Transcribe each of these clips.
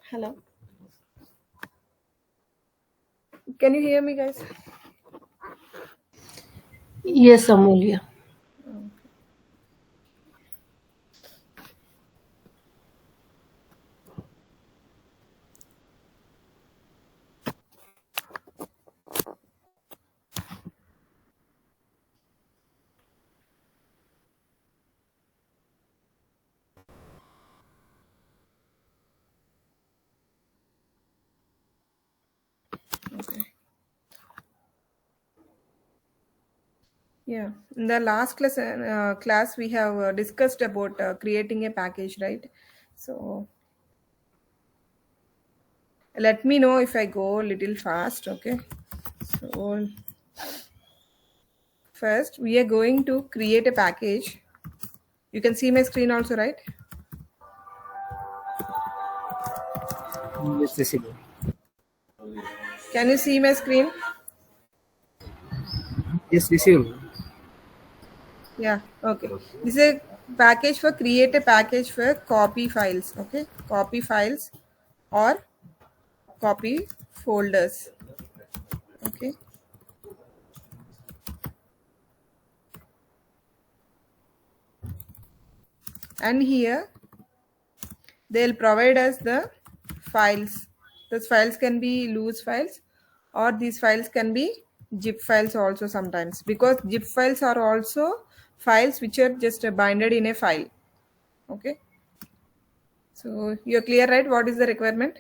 Hello. Can you hear me, guys? Yes, Amulya. Okay. Yeah. In the last class we have discussed about creating a package, right? So let me know if I go a little fast. Okay. So first we are going to create a package. You can see my screen also, right? Yes, visible. Can you see my screen? Yes, visible. Yeah. Okay. This is a package for create a package for copy files. Okay. Copy files or copy folders. Okay. And here they'll provide us the files. Those files can be loose files or these files can be zip files also sometimes, because zip files are also files which are just binded in a file. Okay, so you're clear, right? What is the requirement?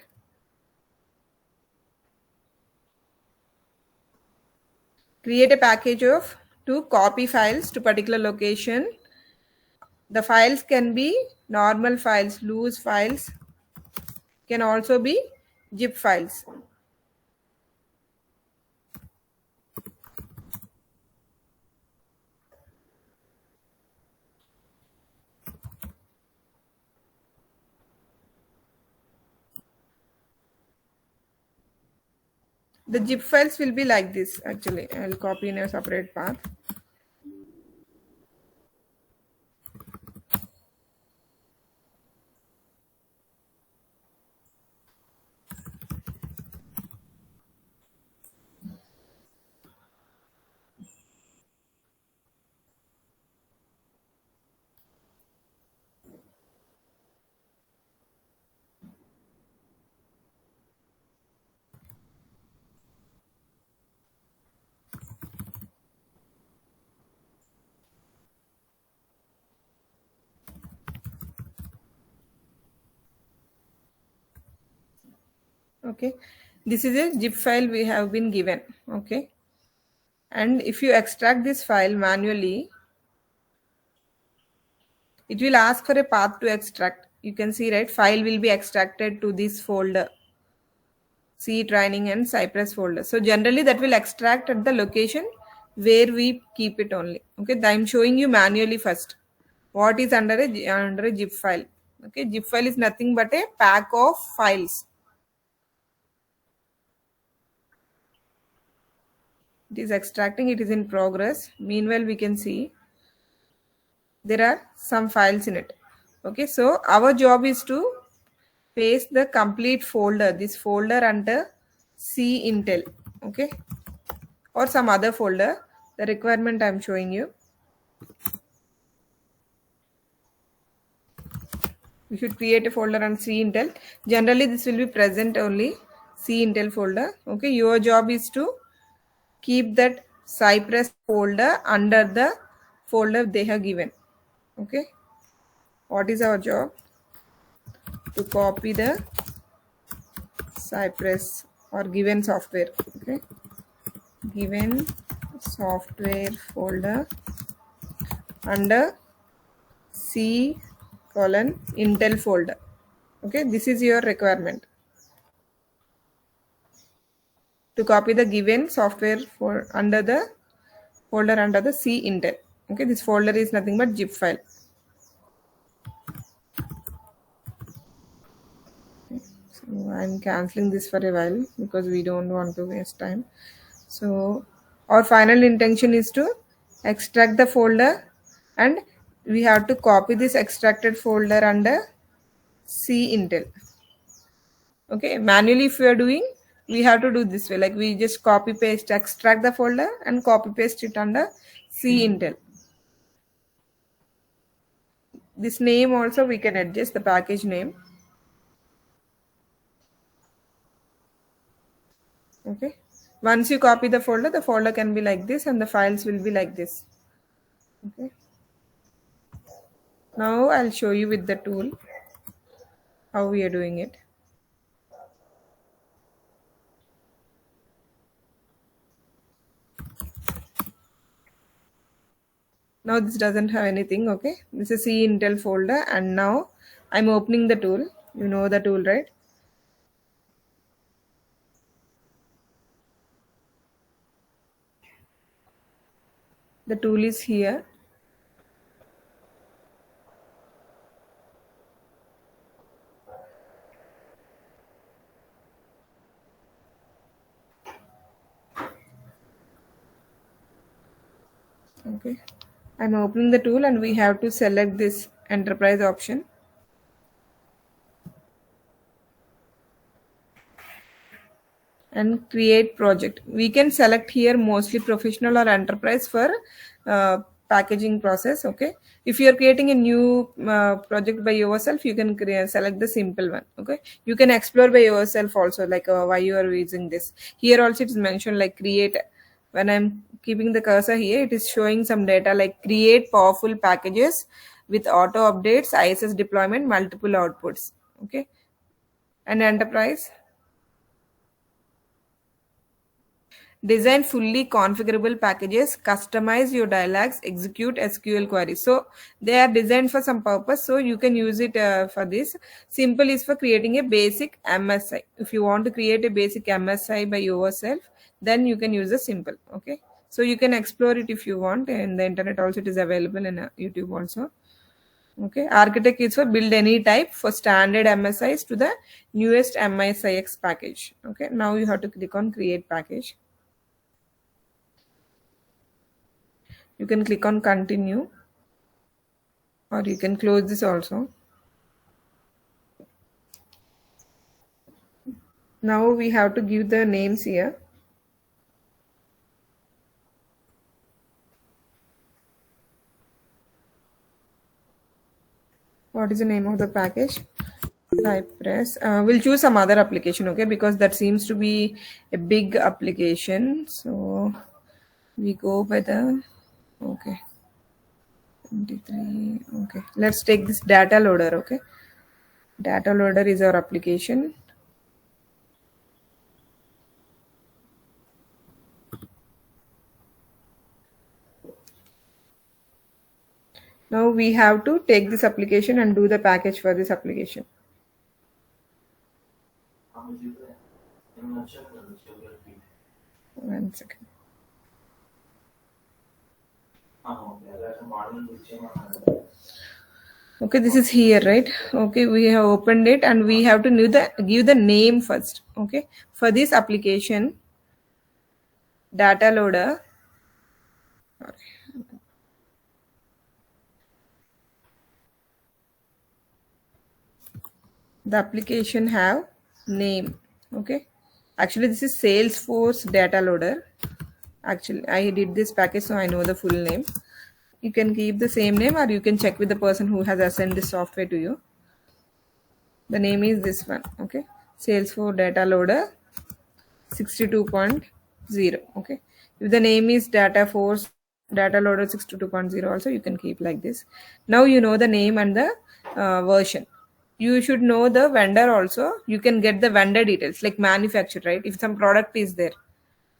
Create a package of to copy files to particular location. The files can be normal files, loose files, can also be zip files. The zip files will be like this. Actually, I'll copy in a separate path. Okay, this is a zip file we have been given. Okay, and if you extract this file manually, it will ask for a path to extract. You can see, right? File will be extracted to this folder, C training and Cypress folder. So generally that will extract at the location where we keep it only. Okay, I'm showing you manually first what is under a zip file. Okay, zip file is nothing but a pack of files. It is extracting, it is in progress. Meanwhile, we can see there are some files in it. Okay, so our job is to paste the complete folder, this folder under C Intel. Okay, or some other folder. The requirement I'm showing you. We should create a folder on C Intel. Generally, this will be present only C Intel folder. Okay, your job is to keep that Cypress folder under the folder they have given. Okay, what is our job? To copy the Cypress or given software. Okay, given software folder under C colon Intel folder. Okay, this is your requirement. To copy the given software for under the folder under the C Intel. Okay, this folder is nothing but zip file. So I'm cancelling this for a while because we don't want to waste time. So our final intention is to extract the folder, and we have to copy this extracted folder under C Intel. Okay, manually if we are doing, we have to do this way, like we just copy paste extract the folder and copy paste it under C Intel. This name also we can adjust the package name. Okay, once you copy the folder can be like this and the files will be like this. Okay, now I'll show you with the tool how we are doing it. Now this doesn't have anything. Okay, this is C Intel folder and now I'm opening the tool. You know the tool, right? The tool is here. Okay, I'm opening the tool and we have to select this enterprise option and create project. We can select here mostly professional or enterprise for packaging process. Okay, if you are creating a new project by yourself, you can select the simple one. Okay, you can explore by yourself also, like why you are using this. Here also it is mentioned like create. When I'm keeping the cursor here, it is showing some data like create powerful packages with auto updates, ISS deployment, multiple outputs. Okay, and enterprise, design fully configurable packages, customize your dialogues, execute SQL queries. So they are designed for some purpose. So you can use it for this. Simple is for creating a basic MSI. If you want to create a basic MSI by yourself, then you can use a simple. Okay. So you can explore it if you want. And the internet also it is available in YouTube also. Okay. Architect is for build any type for standard MSIs to the newest MSIX package. Okay. Now you have to click on create package. You can click on continue or you can close this also. Now we have to give the names here. What is the name of the package? Cypress. We'll choose some other application, okay, because that seems to be a big application. So we go by the, okay, 23. Okay, let's take this data loader. Okay, data loader is our application. Now we have to take this application and do the package for this application. One second. Okay, this is here, right? Okay, we have opened it and we have to give the name first. Okay, for this application, data loader. The application have name. Okay, actually this is Salesforce data loader. Actually, I did this package, so I know the full name. You can keep the same name or you can check with the person who has assigned this software to you. The name is this one. Okay, Salesforce data loader 62.0. Okay, if the name is data force data loader 62.0 also you can keep like this. Now you know the name and the version. You should know the vendor also. You can get the vendor details like manufacturer, right? If some product is there,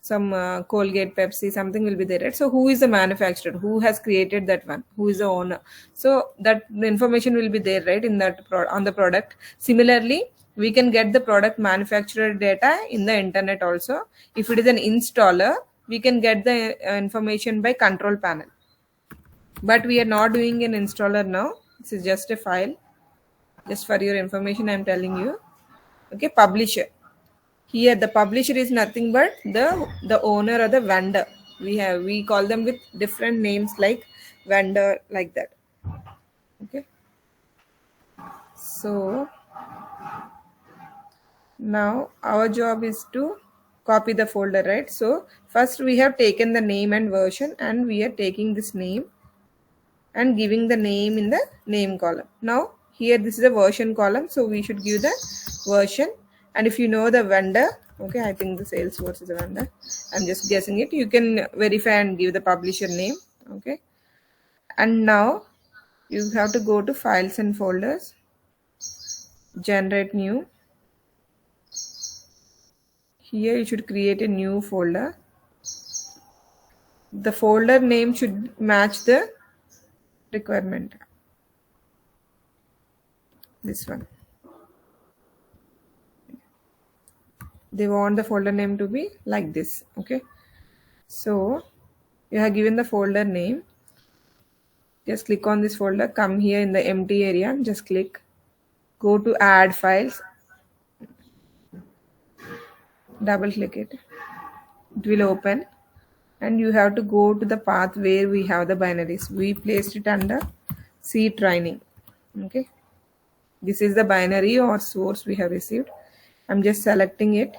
some Colgate, Pepsi, something will be there, right? So who is the manufacturer, who has created that one, who is the owner, so that information will be there, right, in that on the product. Similarly, we can get the product manufacturer data in the internet also. If it is an installer, we can get the information by control panel, but we are not doing an installer now. This is just a file, just for your information I'm telling you. Okay, publisher. Here the publisher is nothing but the owner or the vendor. We call them with different names like vendor, like that. Okay, so Now our job is to copy the folder, right? So first we have taken the name and version, and we are taking this name and giving the name in the name column. Now here this is a version column, so we should give the version. And if you know the vendor, okay, I think the Salesforce is a vendor, I'm just guessing it, you can verify and give the publisher name. Okay, and now you have to go to files and folders, generate new. Here you should create a new folder. The folder name should match the requirement. This one, they want the folder name to be like this. Okay, so you have given the folder name. Just click on this folder, come here in the empty area, just click, go to add files, double click it, it will open, and you have to go to the path where we have the binaries. We placed it under C training. Okay, this is the binary or source we have received. I'm just selecting it,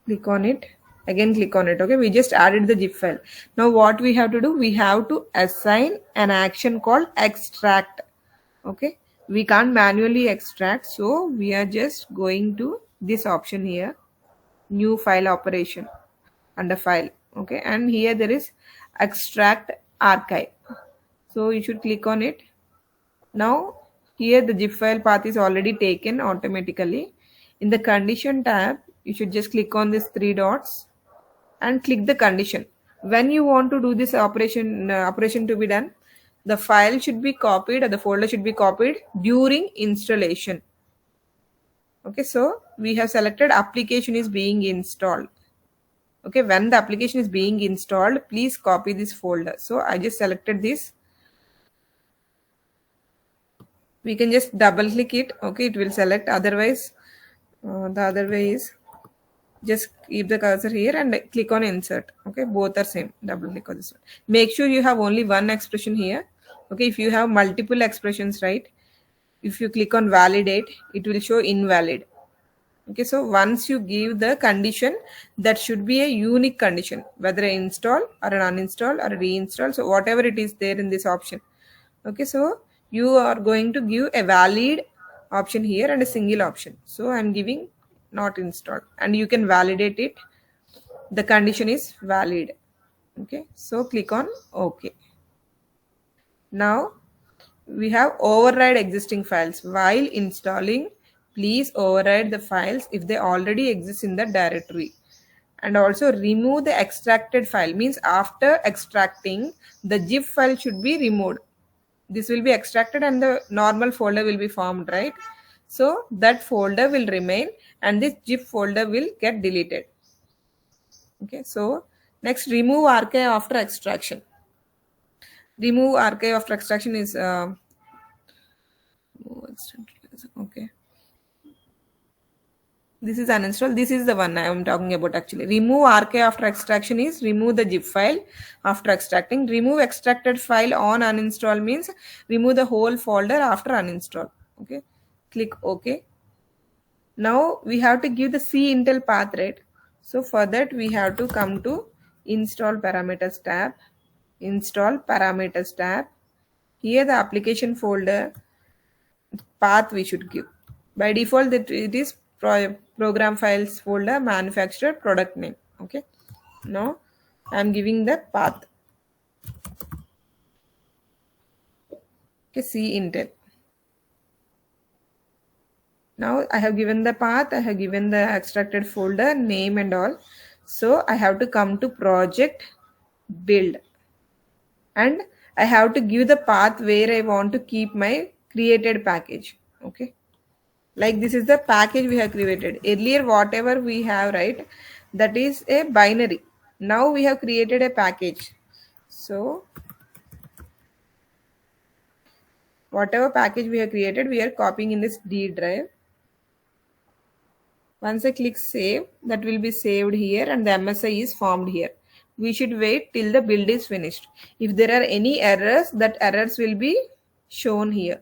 click on it, again click on it. Okay, we just added the zip file. Now what we have to do, we have to assign an action called extract. Okay, we can't manually extract, so we are just going to this option here, new file operation, under file. Okay, and here there is extract archive, so you should click on it. Now here the zip file path is already taken automatically. In the condition tab, you should just click on these three dots and click the condition. When you want to do this operation to be done, the file should be copied or the folder should be copied during installation. Okay, so we have selected application is being installed. Okay, when the application is being installed, please copy this folder. So I just selected this. We can just double click it. Okay, it will select. Otherwise, the other way is just keep the cursor here and click on insert. Okay, both are same. Double click on this one. Make sure you have only one expression here. Okay, if you have multiple expressions, right, if you click on validate, it will show invalid. Okay, so once you give the condition, that should be a unique condition, whether an install or an uninstall or a reinstall, so whatever it is there in this option. Okay, so you are going to give a valid option here and a single option. So I'm giving not installed, and you can validate it. The condition is valid. Okay, so click on OK. Now we have override existing files. While installing, please override the files if they already exist in the directory. And also remove the extracted file, means after extracting, the zip file should be removed. This will be extracted and the normal folder will be formed, right? So that folder will remain and this zip folder will get deleted. Okay, so next, remove archive after extraction. Remove archive after extraction is okay. This is uninstall. This is the one I am talking about actually. Remove archive after extraction is remove the zip file after extracting. Remove extracted file on uninstall means remove the whole folder after uninstall. Okay, click OK. Now we have to give the C Intel path, right? So for that we have to come to install parameters tab. Install parameters tab. Here the application folder path we should give. By default it is program files folder, manufacturer, product name. Okay, now I'm giving the path. Okay, C Intel. Now I have given the path, I have given the extracted folder name and all. So I have to come to project build, and I have to give the path where I want to keep my created package. Okay, like this is the package we have created. Earlier whatever we have, right, that is a binary. Now we have created a package. So whatever package we have created, we are copying in this D drive. Once I click save, that will be saved here and the MSI is formed here. We should wait till the build is finished. If there are any errors, that errors will be shown here.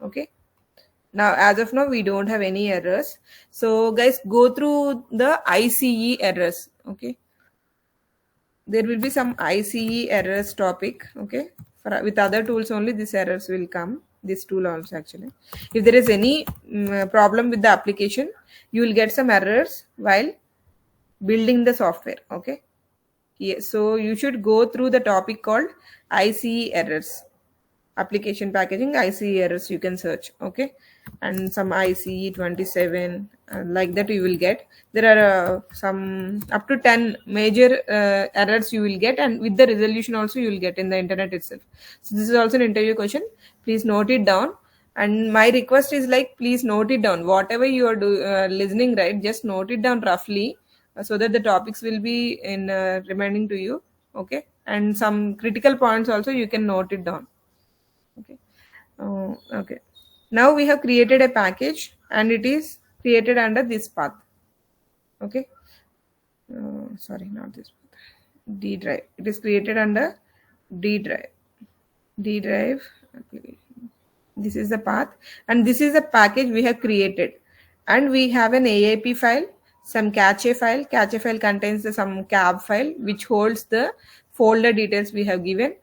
Okay, Now, as of now, we don't have any errors. So, guys, go through the ICE errors. Okay, there will be some ICE errors topic. Okay, with other tools only, these errors will come. This tool also actually. If there is any problem with the application, you will get some errors while building the software. Okay. Yeah, so you should go through the topic called ICE errors. Application packaging ICE errors you can search. Okay, and some ICE 27 like that you will get. There are some up to 10 major errors you will get, and with the resolution also you will get in the internet itself. So this is also an interview question. Please note it down, and my request is like, please note it down. Whatever you are listening, right, just note it down roughly, so that the topics will be in reminding to you. Okay, and some critical points also you can note it down. Okay. Okay. Now we have created a package and it is created under this path. Okay. Sorry, not this path. D drive. It is created under D drive. D drive. Okay. This is the path, and this is the package we have created. And we have an AIP file, some cache file. Cache file contains some cab file which holds the folder details we have given.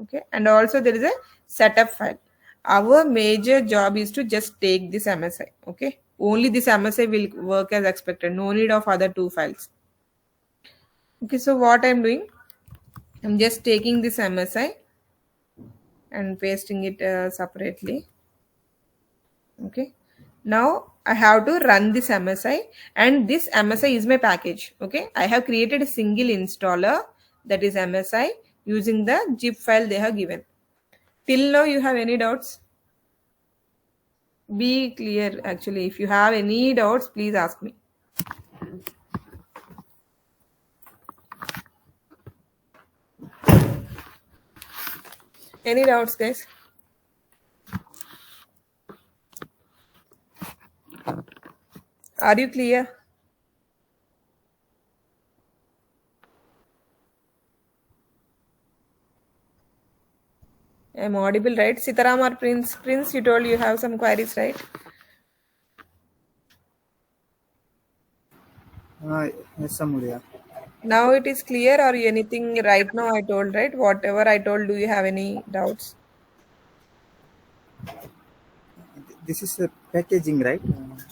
Okay, and also there is a setup file. Our major job is to just take this MSI. Okay, only this MSI will work as expected, no need of other two files. Okay, so what I'm doing, I'm just taking this MSI and pasting it separately. Okay, now I have to run this MSI, and this MSI is my package. Okay, I have created a single installer, that is MSI, using the zip file they have given. Till now you have any doubts? Be clear. Actually, if you have any doubts, please ask me. Any doubts, guys? Are you clear? I'm audible, right? Sitaram or Prince, you told you have some queries, right? Yes, Amelia. Now it is clear, or anything right now I told, right? Whatever I told, do you have any doubts? This is packaging, right?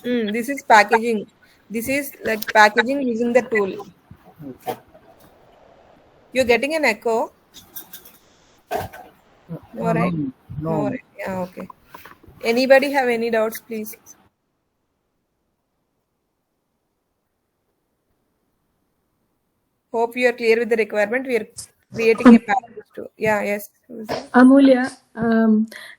This is packaging. This is like packaging using the tool. Okay. You're getting an echo? No, No, right? No, no. right? Yeah, okay. Anybody have any doubts, please? Hope you are clear with the requirement. We are creating a package too. Yeah, yes. Who's there? Amulya,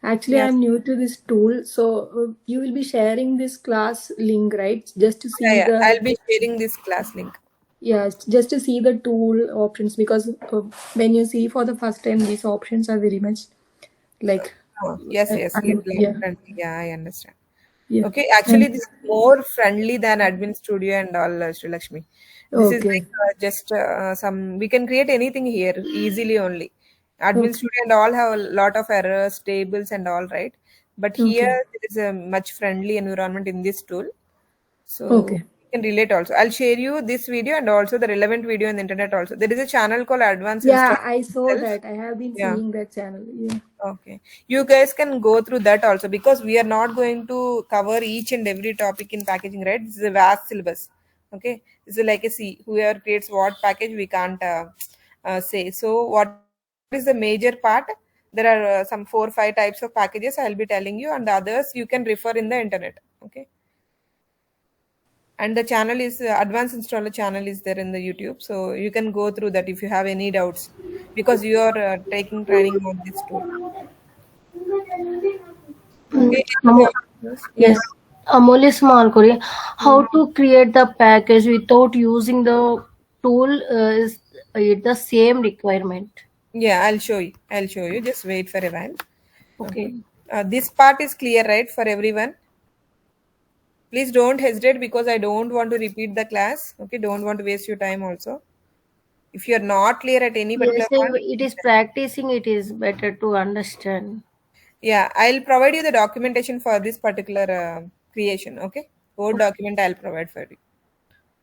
actually, Yes. I'm new to this tool, so you will be sharing this class link, right? Just to Yeah, see yeah. the I'll be sharing this class link. just to see the tool options because when you see for the first time, these options are very much like, Oh, yes, yes. Get like yeah, friendly. Yeah, I understand. yeah, Okay, actually, and this is more friendly than Admin Studio and all, Sri Lakshmi. This is okay, like just some, we can create anything here easily only. Admin okay, Studio and all have a lot of errors, tables and all, right? But here okay, there is a much friendly environment in this tool. So okay. you can relate also. I'll share you this video and also the relevant video on the internet also. There is a channel called Advanced Install Yeah, I saw itself. that. I have been Yeah. seeing that channel. Yeah. Okay. You guys can go through that also, because we are not going to cover each and every topic in packaging, right? This is a vast syllabus. Okay. This is like a C. Whoever creates what package, we can't say. So, what is the major part? There are some 4 or 5 types of packages I'll be telling you, and the others you can refer in the internet. Okay. And the channel is advanced installer channel is there in the YouTube. So, you can go through that if you have any doubts, because you are taking training on this tool. Okay, anybody Amo- else? yes, Yeah. Amolya small Korea. Mm. How to create the package without using the tool is the same requirement. Yeah, I'll show you. I'll show you. Just wait for a while. Okay. Okay. This part is clear, right, for everyone? Please don't hesitate, because I don't want to repeat the class. Okay, don't want to waste your time also. If you're not clear at any particular Yes, point, if it is practicing, it is better to understand. Yeah, I'll provide you the documentation for this particular creation. Okay, Word Okay. document I'll provide for you.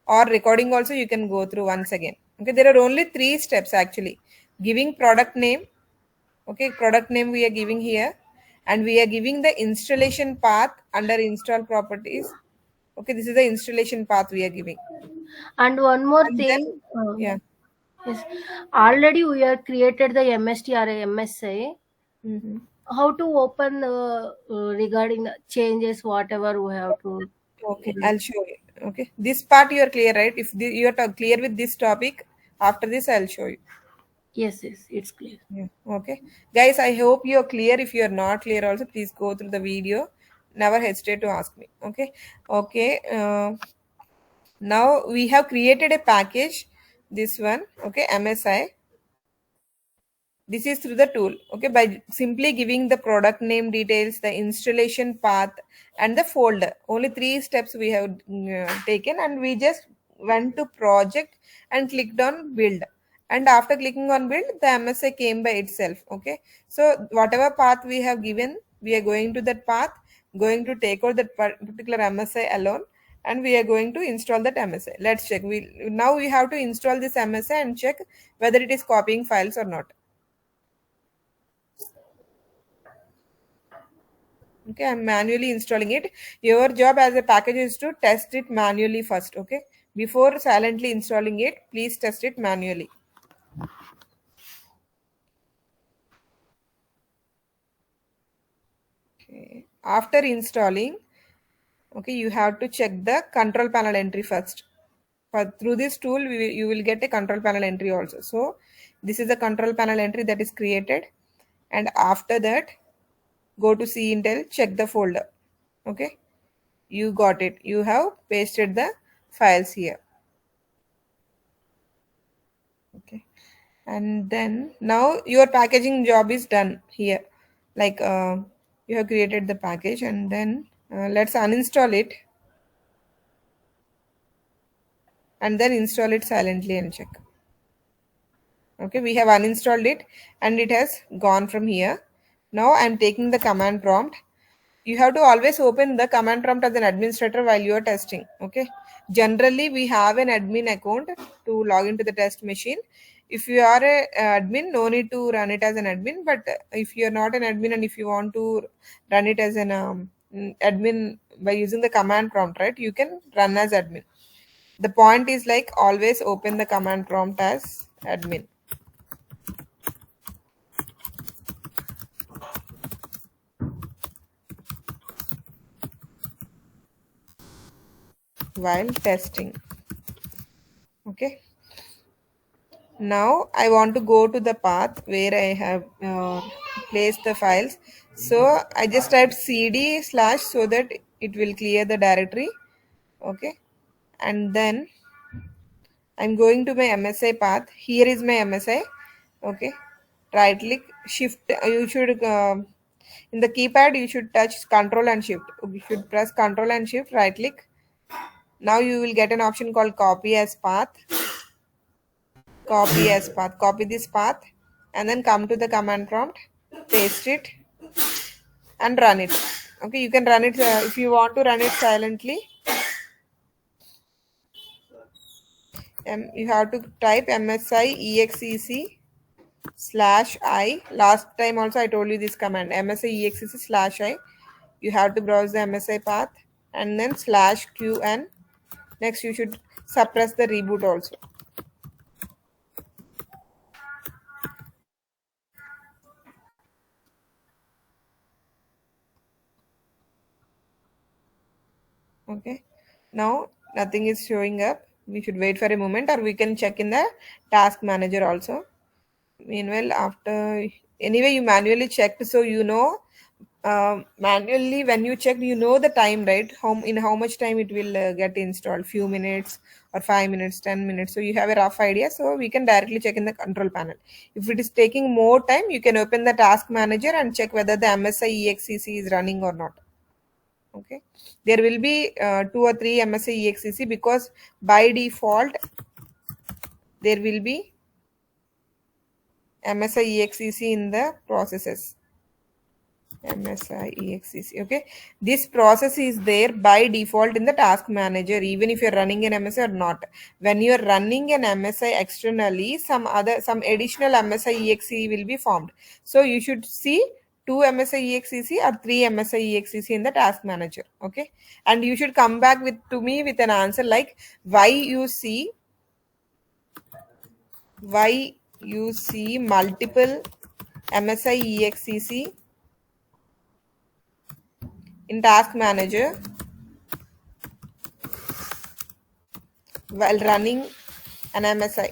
Or recording also you can go through once again. Okay, there are only three steps actually. Giving product name. Okay, product name we are giving here, and we are giving the installation path under install properties. Okay, this is the installation path we are giving. And one more And then, thing, yeah. yes, already we have created the MST or MSI. Hmm. How to open regarding the changes, whatever we have to. Okay, I'll show you. Okay, this part you are clear, right? If you are clear with this topic, after this I'll show you. Yes, yes, it's clear. Yeah. Okay, guys, I hope you're clear. If you're not clear, also please go through the video. Never hesitate to ask me. Okay. Okay. Now we have created a package. This one. Okay, MSI. This is through the tool. Okay, by simply giving the product name details, the installation path, and the folder. Only three steps we have taken, and we just went to project and clicked on build. And after clicking on build, the MSI came by itself. Okay, so whatever path we have given, we are going to that path, going to take out that particular MSI alone, and we are going to install that MSI. Let's check. We have to install this MSI and check whether it is copying files or not. Okay, I'm manually installing it. Your job as a package is to test it manually first. Okay, before silently installing it, please test it manually. Okay, after installing, okay, you have to check the control panel entry first. But through this tool you will get a control panel entry also. So this is the control panel entry that is created, and after that go to C Intel, check the folder. Okay, you got it. You have pasted the files here. Okay, and then now your packaging job is done here. Like you have created the package, and then let's uninstall it and then install it silently and check. Okay, we have uninstalled it and it has gone from here. Now I'm taking the command prompt. You have to always open the command prompt as an administrator while you are testing. Okay, generally we have an admin account to log into the test machine. If you are a admin, no need to run it as an admin, but if you are not an admin and if you want to run it as an admin by using the command prompt, right, you can run as admin. The point is like always open the command prompt as admin while testing. Okay, now I want to go to the path where I have placed the files. So I just typed cd slash so that it will clear the directory. Okay, and then I'm going to my MSI path. Here is my MSI. Okay, right click shift. You should in the keypad you should touch control and shift. You should press control and shift. Right click. Now you will get an option called copy as path. Copy as path. Copy this path and then come to the command prompt, paste it and run it. Okay, you can run it if you want to run it silently. You have to type msi exec slash I. Last time also I told you this command msi exec slash I. You have to browse the MSI path and then slash qn. Next you should suppress the reboot also. Okay, now nothing is showing up. We should wait for a moment or we can check in the task manager also. Meanwhile, after anyway you manually checked, so you know manually when you check you know the time, right? How much time it will get installed, few minutes or 5 minutes, 10 minutes, so you have a rough idea. So we can directly check in the control panel. If it is taking more time, you can open the task manager and check whether the msi exec is running or not. Okay, there will be 2 or 3 msi exec because by default there will be msi exec in the processes. MSI okay. This process is there by default in the task manager, even if you're running an MSI or not. When you're running an MSI externally, some additional MSI EXE will be formed. So you should see 2 MSI or 3 MSI in the task manager. Okay. And you should come back to me with an answer like why you see multiple MSI in task manager while running an MSI.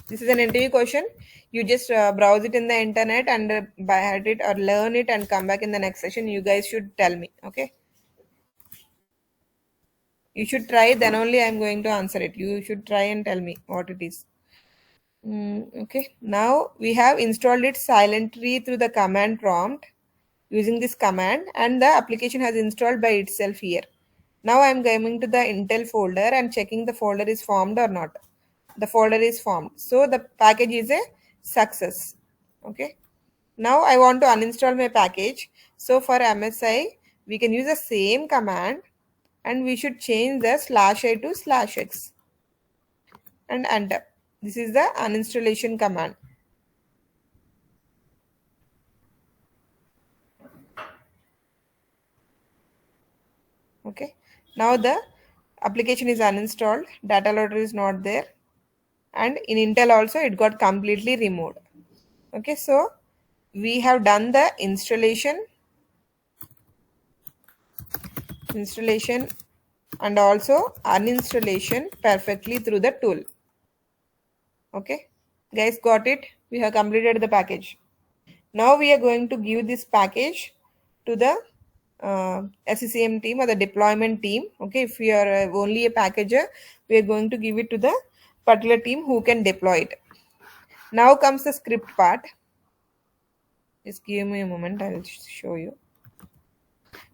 This is an interview question. You just browse it in the internet and buy it or learn it and come back in the next session. You guys should tell me. Okay. You should try, then only I'm going to answer it. You should try and tell me what it is. Okay. Now we have installed it silently through the command prompt using this command, and the application has installed by itself here. Now I'm going to the Intel folder and checking the folder is formed or not. The folder is formed. So the package is a success. Okay. Now I want to uninstall my package. So for MSI, we can use the same command and we should change the /i to /x and enter. This is the uninstallation command. Okay. Now the application is uninstalled. Data loader is not there. And in Intel also it got completely removed. Okay. So we have done the installation and also uninstallation perfectly through the tool. Okay. Guys, got it? We have completed the package. Now we are going to give this package to the SCCM team or the deployment team. Okay, if we are only a packager, we are going to give it to the particular team who can deploy it. Now comes the script part. Just give me a moment, I'll show you.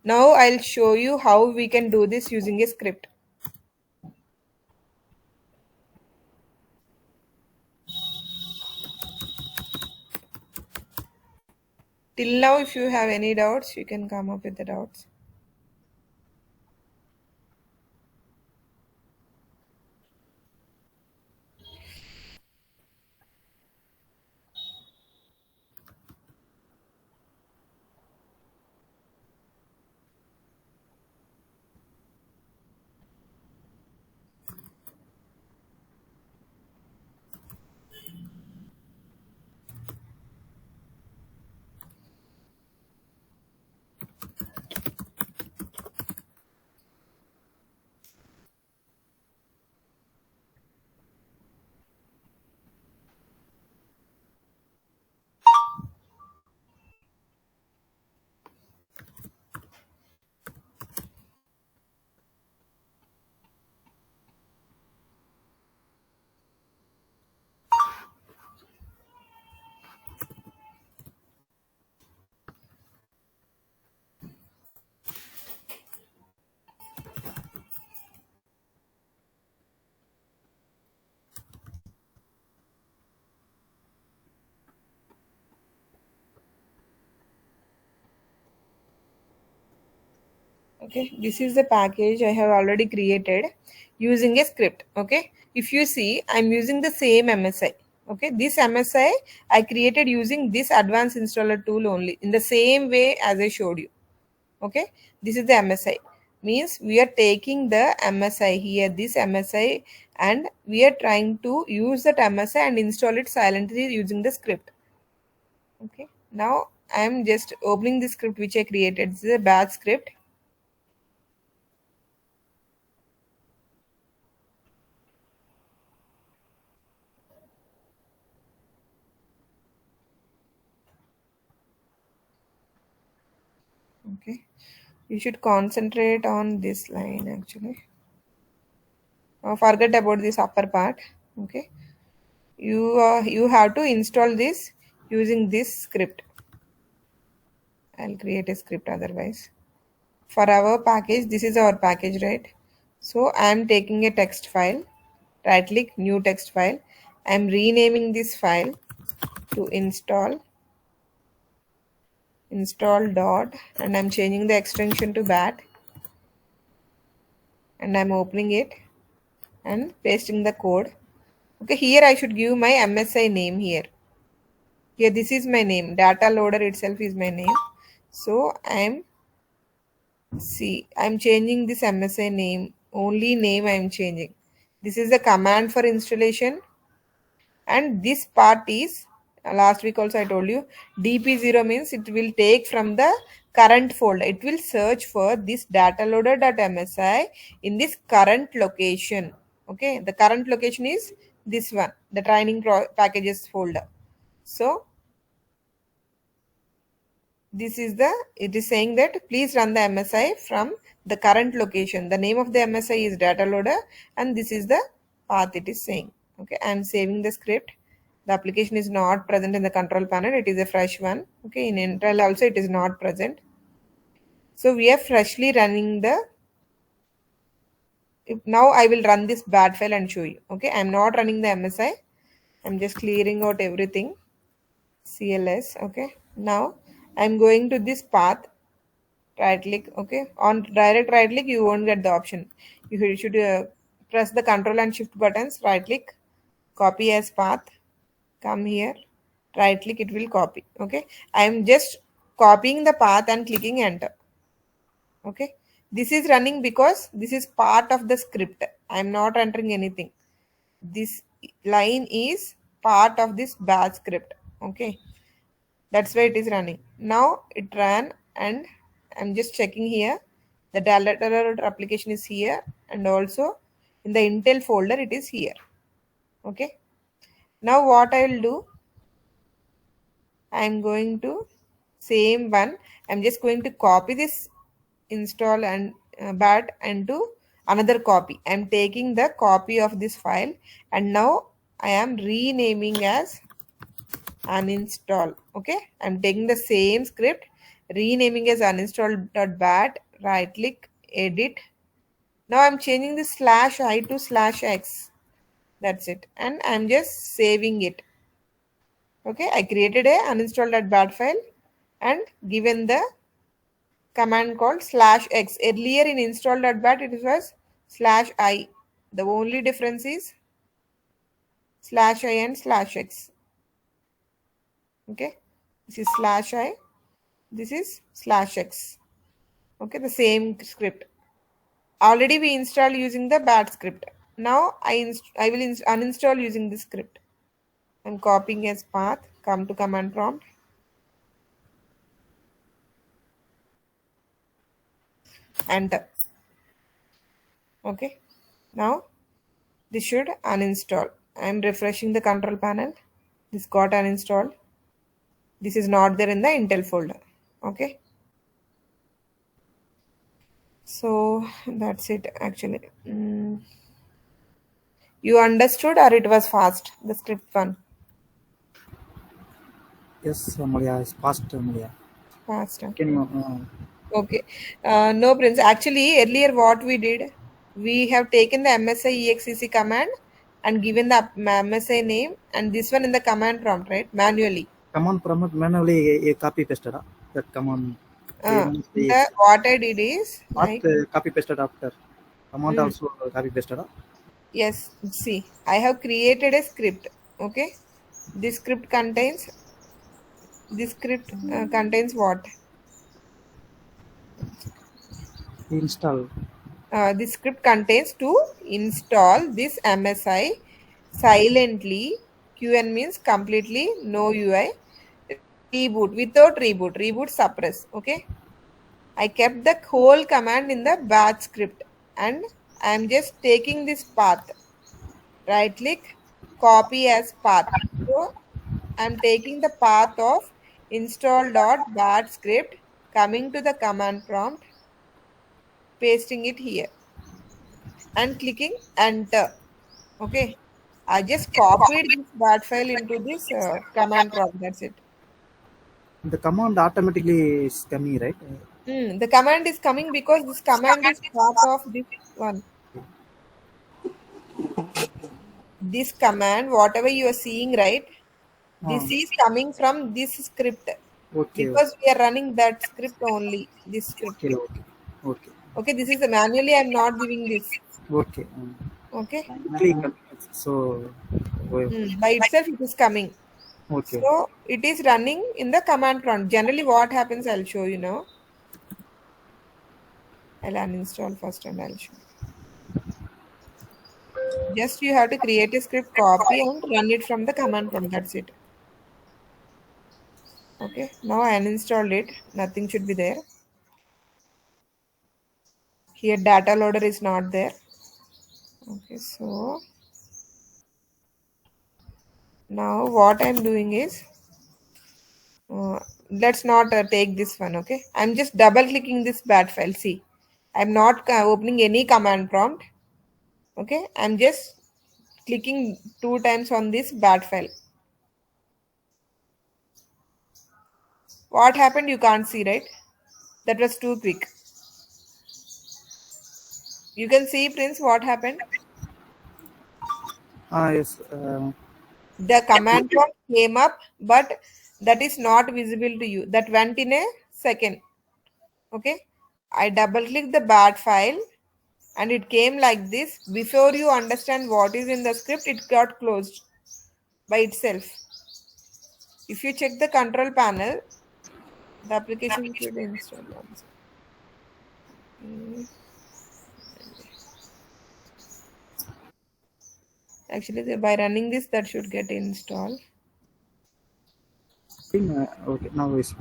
Now I'll show you how we can do this using a script. Till now, if you have any doubts, you can come up with the doubts. Okay, this is the package I have already created using a script. Okay, if you see, I'm using the same MSI. Okay, this MSI I created using this advanced installer tool only in the same way as I showed you. Okay, this is the MSI, means we are taking the MSI here, this MSI, and we are trying to use that MSI and install it silently using the script. Okay, now I am just opening the script which I created. This is a batch script. Okay, you should concentrate on this line actually. Forget about this upper part. Okay, you have to install this using this script. I'll create a script otherwise. For our package, this is our package, right? So I am taking a text file, right click, new text file. I am renaming this file to install install dot, and I'm changing the extension to bat, and I'm opening it and pasting the code. Okay, here I should give my MSI name here. Here this is my name. Data loader itself is my name. So I'm changing this MSI name. Only name I'm changing. This is the command for installation, and this part is last week also I told you dp0 means it will take from the current folder. It will search for this data loader.msi in this current location. Okay, the current location is this one, the training packages folder. So this is it is saying that please run the MSI from the current location. The name of the MSI is data loader, and this is the path it is saying. Okay, I am saving the script. The application is not present in the control panel. It is a fresh one. Okay, in Intel also it is not present. So we are freshly running now I will run this bad file and show you. Okay, I am not running the MSI. I'm just clearing out everything. CLS. Okay, now I'm going to this path, right click. Okay, on direct right click you won't get the option. You should press the control and shift buttons, right click, copy as path, come here, right click, it will copy. Okay, I am just copying the path and clicking enter. Okay, this is running because this is part of the script. I am not entering anything. This line is part of this bash script. Okay, that's why it is running. Now it ran, and I'm just checking here. The data application is here, and also in the Intel folder it is here. Okay. Now what I will do, I'm going to same one. I'm just going to copy this install and bat and to another copy. I'm taking the copy of this file, and now I am renaming as uninstall. Okay, I'm taking the same script, renaming as uninstall.bat, right click, edit. Now I'm changing the /i to /x. That's it, and I'm just saving it. Okay, I created a uninstall.bat file and given the command called /x. Earlier in install.bat it was /i. The only difference is /i and /x. Okay, this is /i, this is /x. Okay, the same script. Already we installed using the bat script. Now I will uninstall using this script. I'm copying as path, come to command prompt, enter. Okay, now this should uninstall. I'm refreshing the control panel. This got uninstalled. This is not there in the Intel folder. Okay, so that's it actually. You understood, or it was fast, the script one? Yes, Maria, it's fast, Maria. Fast, huh? Can you? Okay. No, Prince. Actually, earlier what we did, we have taken the MSI exec command and given the MSI name, and this one in the command prompt, right? Manually. Command prompt manually copy pasted. That command. What I did is like Copy pasted after. Command also copy pasted. yes. See, I have created a script. Okay. This script contains what? Install. This script contains to install this MSI silently. QN means completely, no UI. Reboot, without reboot. Reboot suppress. Okay. I kept the whole command in the batch script, and I am just taking this path. Right click, copy as path. So I am taking the path of install.bat script, coming to the command prompt, pasting it here, and clicking enter. Okay, I just copied this bat file into this command prompt. That's it. The command automatically is coming, right? The command is coming because this command is part of this one. This command, whatever you are seeing, right? This is coming from this script. Okay. because we are running that script only, this script. Okay. Okay. Okay. Okay, this is manually I'm not giving this. Okay. Okay. Click. So. By itself it is coming. Okay. So it is running in the command prompt. Generally what happens, I'll show you now. I'll uninstall first and I'll show. Just you have to create a script, copy and run it from the command prompt. That's it. Okay. Now I uninstalled it. Nothing should be there. Here data loader is not there. Okay. So now what I'm doing is, let's not take this one. Okay. I'm just double clicking this bat file. See, I'm not opening any command prompt. Okay. I'm just clicking 2 times on this bat file. What happened? You can't see, right? That was too quick. You can see, Prince, what happened. Yes. The command prompt came up, but that is not visible to you. That went in a second. Okay. I double click the bat file and it came like this. Before you understand what is in the script, it got closed by itself. If you check the control panel, the application should install. Actually, by running this, that should get installed. Okay. Now is.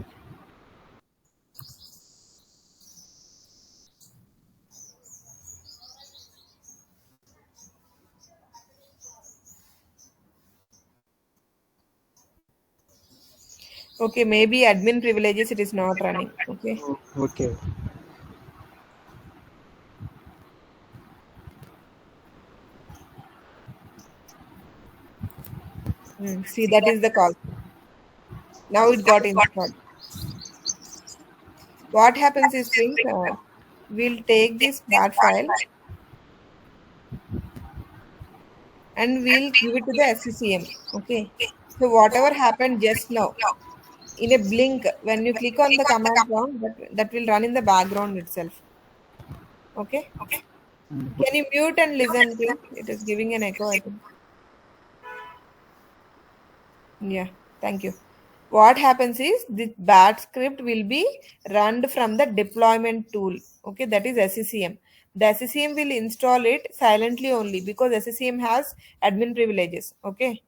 Okay, maybe admin privileges, it is not running. Okay. Okay. See, that is the call. Now it got installed. What happens is, friends, we'll take this bat file and we'll give it to the SCCM. Okay. So whatever happened just now, in a blink, when you click on the command prompt, that will run in the background itself. Okay. Can you mute and listen, please? It is giving an echo, I think. Yeah, thank you. What happens is the bat script will be run from the deployment tool. Okay, that is SCCM. The SCCM will install it silently only because SCCM has admin privileges. Okay,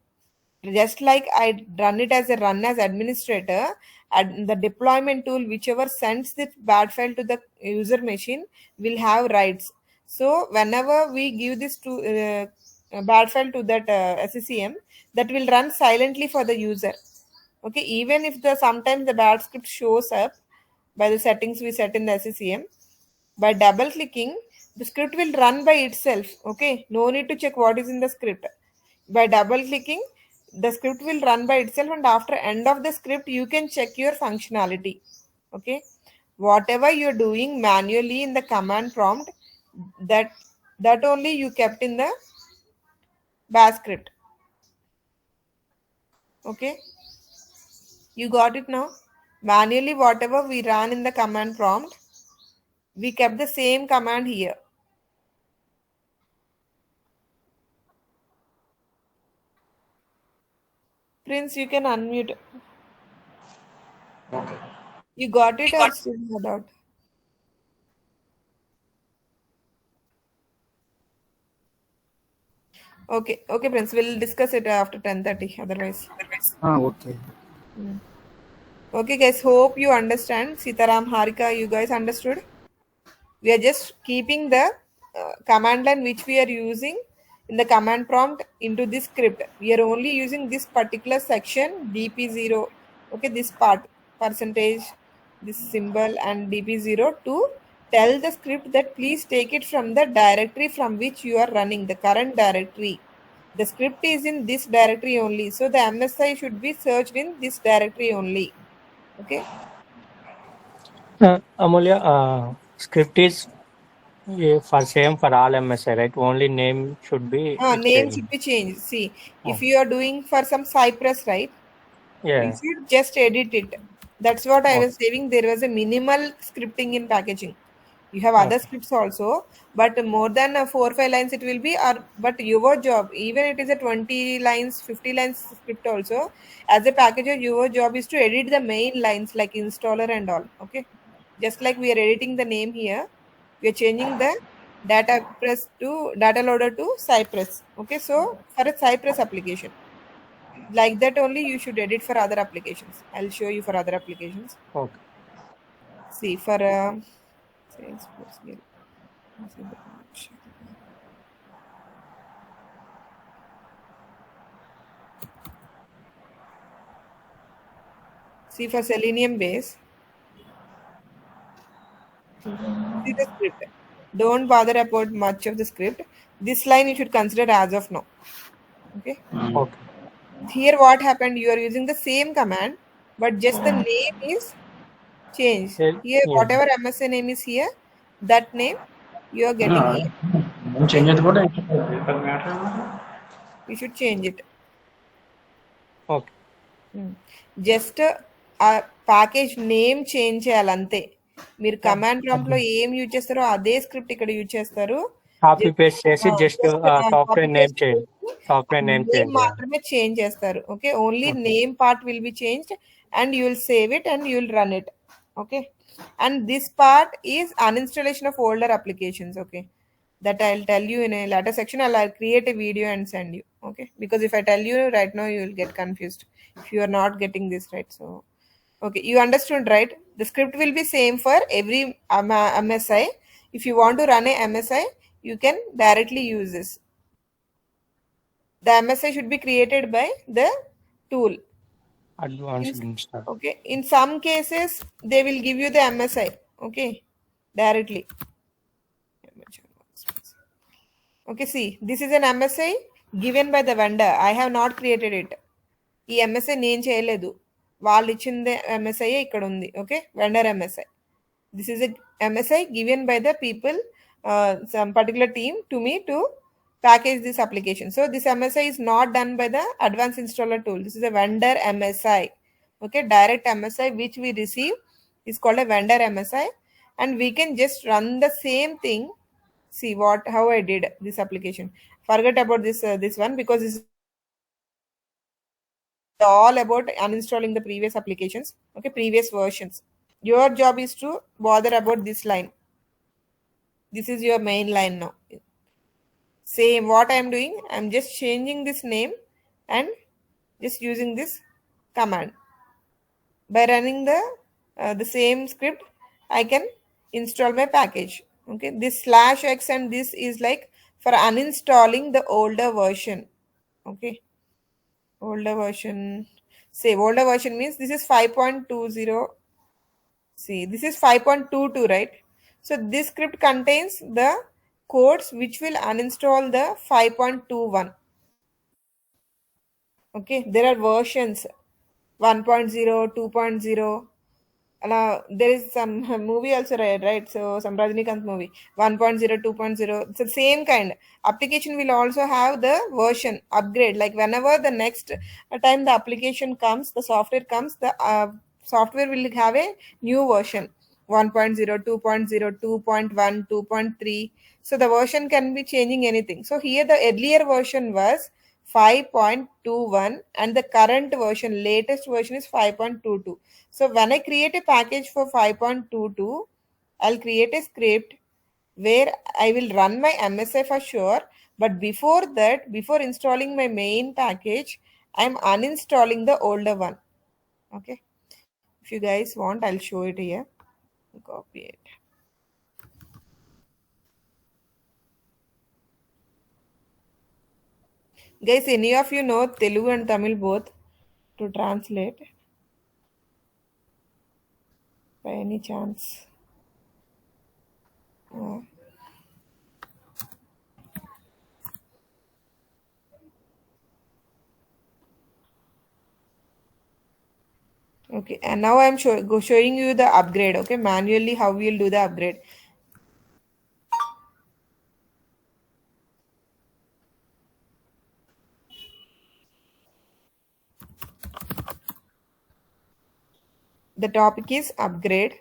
just like I run it as a run as administrator, and the deployment tool, whichever sends the bat file to the user machine, will have rights. So whenever we give this to bat file to that SCCM, that will run silently for the user. Okay, even if the sometimes the bat script shows up by the settings we set in the SCCM, by double clicking, the script will run by itself. Okay, no need to check what is in the script. By double clicking, the script will run by itself, and after end of the script, you can check your functionality. Okay, whatever you're doing manually in the command prompt, that that only you kept in the bash script. Okay, you got it now. Manually, whatever we ran in the command prompt, we kept the same command here. Prince, you can unmute. You got it or still not out? Okay, okay, Prince. We'll discuss it after 10:30. Otherwise. Okay. Okay, guys. Hope you understand. Sitaram, Harika, you guys understood? We are just keeping the command line which we are using in the command prompt into this script. We are only using this particular section dp0. Okay, this part percentage, this symbol and dp0 to tell the script that please take it from the directory from which you are running, the current directory. The script is in this directory only, so the MSI should be searched in this directory only. Okay. Amulya, script is for same for all MSI, right? Only name should be Name should be changed. See, if Oh. you are doing for some Cypress, right? Yeah. You should just edit it. That's what I Okay. was saying. There was a minimal scripting in packaging. You have other Okay. scripts also, but more than 4 or 5 lines it will be. Or but your job, even it is a 20 lines, 50 lines script also. As a packager, your job is to edit the main lines like installer and all. Okay, just like we are editing the name here, we are changing the data loader to Cypress. Okay, so for a Cypress application, like that only you should edit for other applications. I'll show you for other applications. Okay. See for Salesforce here. See for Selenium base. See the script. Don't bother about much of the script. This line you should consider as of now. Okay. Okay. Here what happened? You are using the same command, but just the name is changed. Here Yeah. whatever MSA name is here, that name you are getting here. నేను change అయితే కూడా ఇక్కడ matter You should change it. Okay. Just ఆ package name change చేయాలి అంతే. మీరు command prompt లో ఏం యూజ్ చేస్తారో అదే స్క్రిప్ట్ ఇక్కడ యూజ్ చేస్తారు. కాపీ పేస్ట్ చేసి జస్ట్ సాఫ్ట్వేర్ నేమ్ చేయండి. సాఫ్ట్వేర్ నేమ్ నేమ్ చేంజ్ మాత్రమే చేంజ్ చేస్తారు. Okay, only name part will be changed and you will save it and you will run it. Okay, and this part is uninstallation of older applications. Okay, that I'll tell you in a later section. I'll create a video and send you. Okay, because if I tell you right now you will get confused if you are not getting this right. So okay, you understood, right? The script will be same for every MSI. If you want to run a MSI, you can directly use this. The MSI should be created by the tool. Advanced install. Okay, in some cases they will give you the MSI. Okay, directly. Okay, see, this is an MSI given by the vendor. I have not created it. ఈ MSI నేను చేయలేదు, వాళ్ళు ఇచ్చిందే MSI ఇక్కడ ఉంది. Okay, vendor MSI. This is a MSI given by the people, some particular team to me to package this application. So this MSI is not done by the advanced installer tool. This is a vendor MSI. Okay, direct MSI which we receive is called a vendor MSI, and we can just run the same thing. See how I did this application. Forget about this one, because this is all about uninstalling the previous applications. Okay, previous versions. Your job is to bother about this line. This is your main line now. Same what I am doing, I am just changing this name and just using this command. By running the same script, I can install my package. Okay, this /x and this is like for uninstalling the older version. Okay, older version. Say older version means this is 5.20. See, this is 5.22, right? So this script contains the codes which will uninstall the 5.21. Okay, there are versions 1.0, 2.0. There is some movie also, right? So some Rajinikanth movie, 1.0, 2.0. It's the same kind. Application will also have the version upgrade. Like whenever the next time the application comes, the software comes, the software will have a new version, 1.0, 2.0, 2.1, 2.3. So the version can be changing anything. So here the earlier version was 5.21 and the current version, latest version is 5.22. So when I create a package for 5.22, I'll create a script where I will run my MSI for sure. But before that, before installing my main package, I'm uninstalling the older one. Okay, if you guys want, I'll show it here. Copy it. Guys, any of you know Telugu and Tamil both to translate by any chance? Okay, and now I'm showing you the upgrade. Okay, manually how we'll do the upgrade. The topic is upgrade.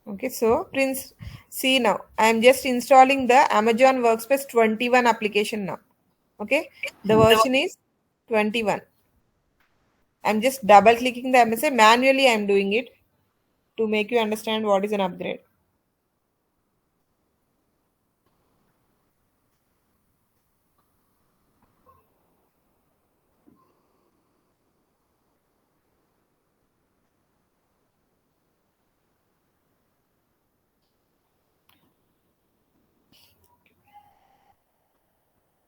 Okay, so Prince, see now, I am just installing the Amazon Workspace 21 application now. Okay, the version is 21. I'm just double clicking the MSA. Manually, I'm doing it to make you understand what is an upgrade.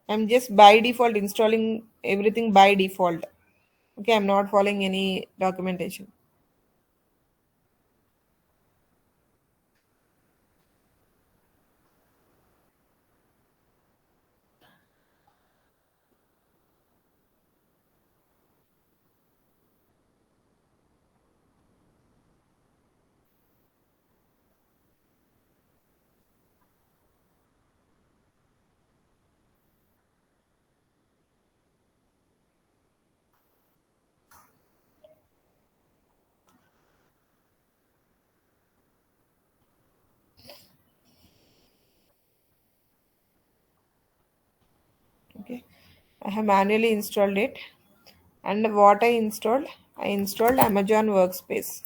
I'm just by default installing everything by default. Okay, I'm not following any documentation. Okay, I have manually installed it. And what I installed Amazon Workspace.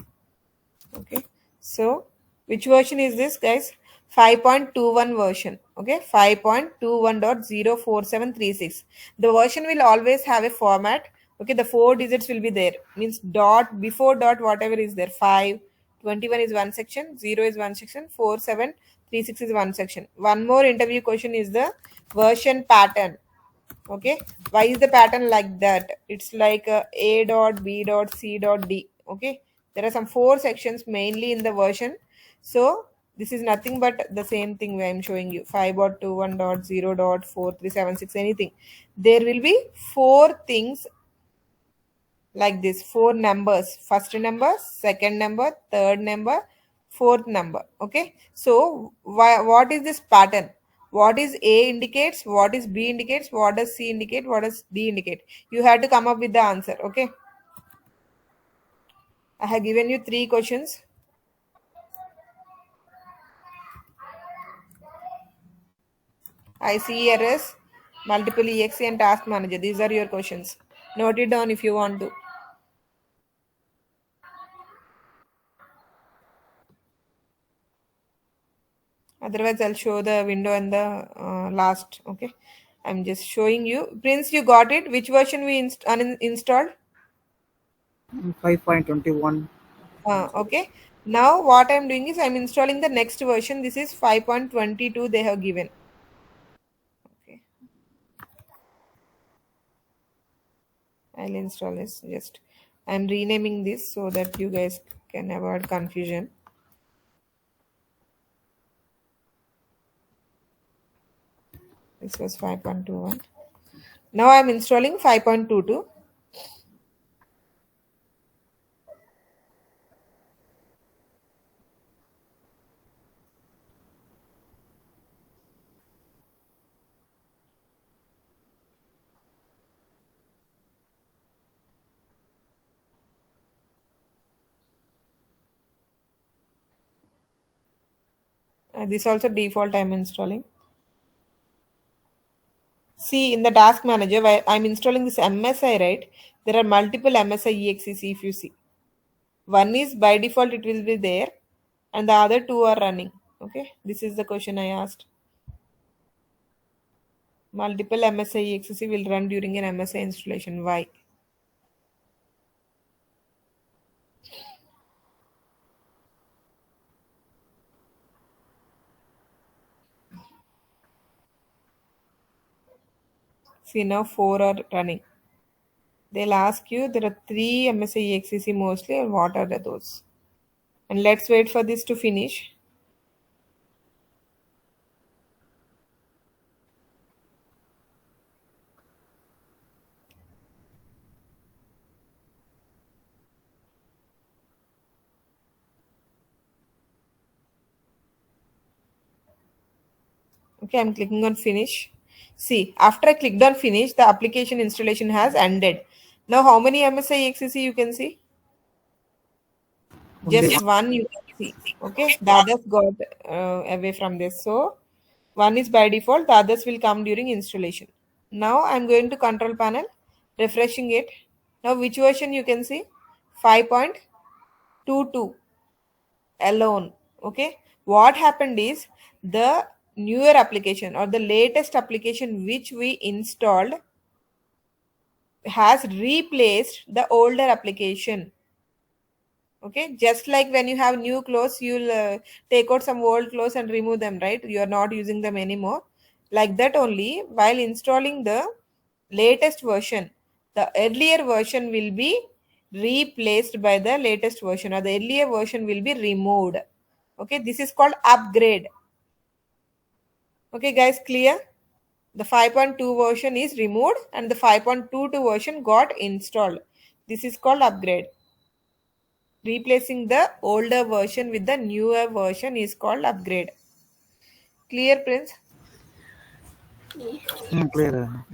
Okay, so which version is this, guys? 5.21 version. Okay, 5.21.04736. The version will always have a format. Okay, the four digits will be there, means dot before dot whatever is there. 521 is one section, 0 is one section, 4736 is one section. One more interview question is the version pattern. Okay, why is the pattern like that? It's like a dot b dot c dot d. Okay, there are some four sections mainly in the version. So this is nothing but the same thing where I'm showing you 5.21.0.4376 anything. There will be four things like this, four numbers: first number, second number, third number, fourth number. Okay, so what is this pattern? What is A indicates, what is B indicates, what does C indicate, what does D indicate? You have to come up with the answer. Okay, I have given you three questions. ICRS, multiple EXE, and task manager. These are your questions. Note it down if you want to. Otherwise, I'll show the window and the last. Okay, I'm just showing you. Prince, you got it? Which version we uninstalled? 5.21. Okay, now what I'm doing is I'm installing the next version. This is 5.22 they have given. Okay, I'll install this. Just I'm renaming this so that you guys can avoid confusion. This was 5.21. Now I'm installing 5.22. This also default I'm installing. See, in the task manager, where I'm installing this MSI, right? There are multiple MSI EXEC if you see. One is by default, it will be there, and the other two are running. Okay, this is the question I asked. Multiple MSI EXEC will run during an MSI installation. Why? See, now four are running. They'll ask you there are three MSI EXEC mostly, and what are those? And let's wait for this to finish. Okay, I'm clicking on finish. See, after I clicked on finish, the application installation has ended. Now, how many MSI EXEC you can see? Just one you can see. Okay, the others got away from this. So one is by default, the others will come during installation. Now I'm going to control panel, refreshing it. Now which version you can see? 5.22 alone. Okay, what happened is the newer application or the latest application which we installed has replaced the older application. Okay, just like when you have new clothes, you'll take out some old clothes and remove them, right? You are not using them anymore. Like that only, while installing the latest version, the earlier version will be replaced by the latest version, or the earlier version will be removed. Okay, this is called upgrade. Okay, guys, clear? The 5.2 version is removed and the 5.22 version got installed. This is called upgrade. Replacing the older version with the newer version is called upgrade. Clear, Prince? Clear.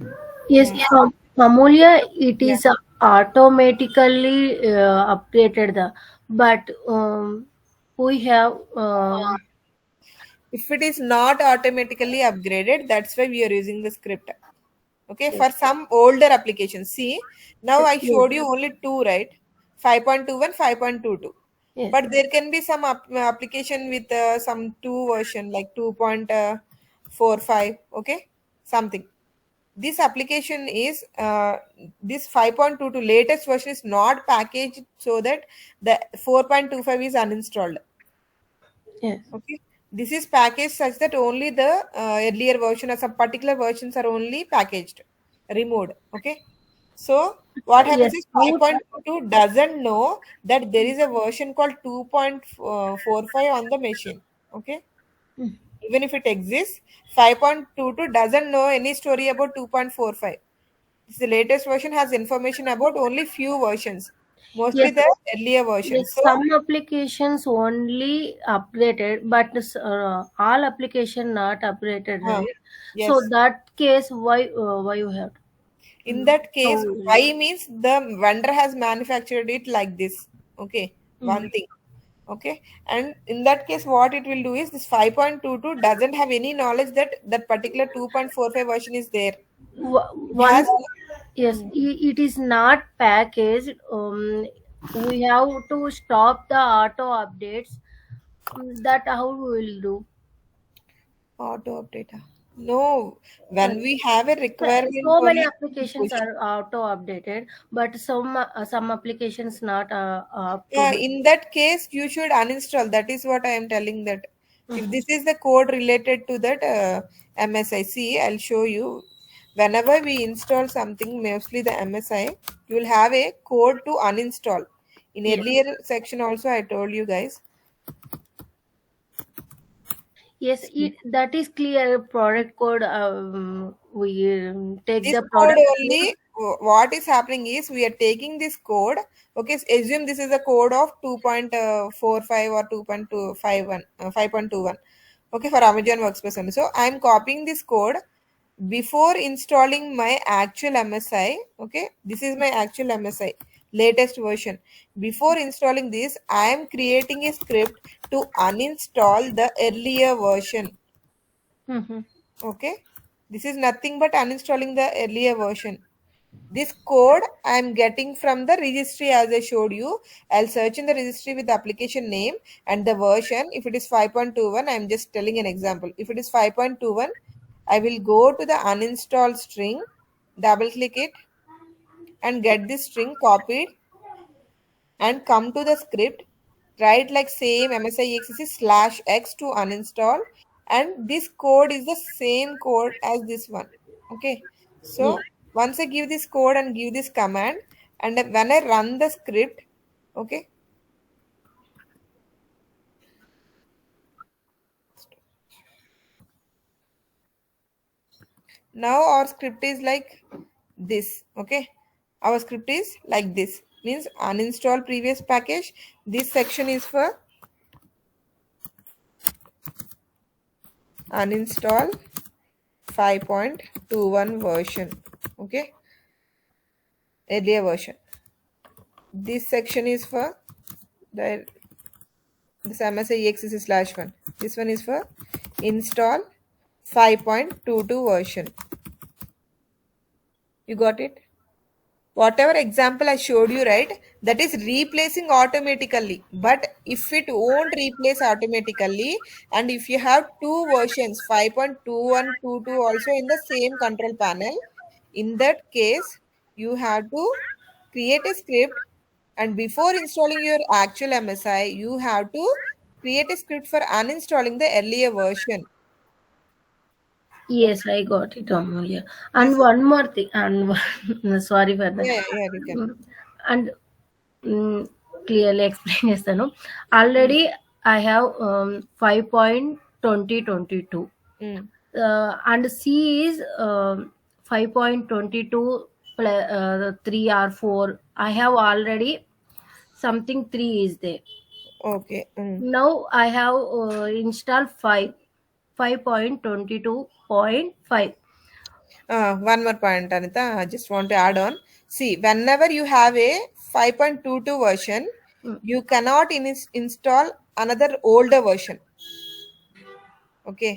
Yes, Amulya, it is automatically updated but we have If it is not automatically upgraded, that's why we are using the script. Okay, for some older applications. See, now I yes, showed you only two, right? 5.21, 5.22. yes, But there can be some application with some two version like 2.45, okay, something. This application is this 5.22 latest version is not packaged so that the 4.25 is uninstalled. yes, Okay, this is packaged such that only the earlier version or some particular versions are only packaged, removed. Okay, so what happens yes. is 5.22 doesn't know that there is a version called 2.45 on the machine. Okay, even if it exists, 5.22 doesn't know any story about 2.45. The latest version has information about only few versions, mostly Yes, the earlier versions. yes, So some applications only updated, but all application not updated, uh, right? So yes, that case, why you have? in that How case, will? why means the vendor has manufactured it like this. Okay, one thing. Okay, and in that case, what it will do is this 5.22 doesn't have any knowledge that that particular 2.45 version is there. It One, has yes, it is not packaged. We have to stop the auto updates. That how we will do. auto update. No, Uh, when we have a requirement so many only we applications push. are auto updated, but some applications not up to date. In that case, you should uninstall. That is what I am telling that. If Mhm. this is the code related to that MSI, see, I'll show you. Whenever we install something, mostly the MSI, you will have a code to uninstall. In Yes, earlier section also, I told you guys. yes, that is clear. Product code. We take This the code product code. only, what is happening is we are taking this code. Okay, assume this is a code of 2.45 or 2.251, 5.21. Okay, for Amazon Workspace only. So I'm copying this code before installing my actual MSI. Okay, this is my actual MSI latest version. Before installing this, I am creating a script to uninstall the earlier version. Mhm. Okay, this is nothing but uninstalling the earlier version. This code I am getting from the registry as I showed you. I'll search in the registry with the application name and the version. If it is 5.21, I am just telling an example. If it is 5.21, I will go to the uninstall string, double click it and get this string copied and come to the script, write like same msixcc slash x to uninstall, and this code is the same code as this one. Okay, Yes, so once I give this code and give this command, and then when I run the script, okay, now our script is like this. Okay, our script is like this, means uninstall previous package. This section is for uninstall 5.21 version. Okay, earlier version. This section is for the This msi/exec/1. This one is for install 5.22 version. You got it? Whatever example I showed you, right, that is replacing automatically. But if it won't replace automatically, and if you have two versions 5.21, 22 also in the same control panel, in that case you have to create a script, and before installing your actual MSI you have to create a script for uninstalling the earlier version. Yes, I got it, Amulya. And Yes. one more thing, and sorry for that. Yeah, you can. Mm, And clearly explain చేస్తాను. Already I have 5.2022. Mm. And C is 5.22 3 or 4. I have already something 3 is there. Okay. Now I have installed 5.22.5. One more point, Anita. I just want to add on. See, whenever you have a 5.22 version, Mm, you cannot install another older version. Okay.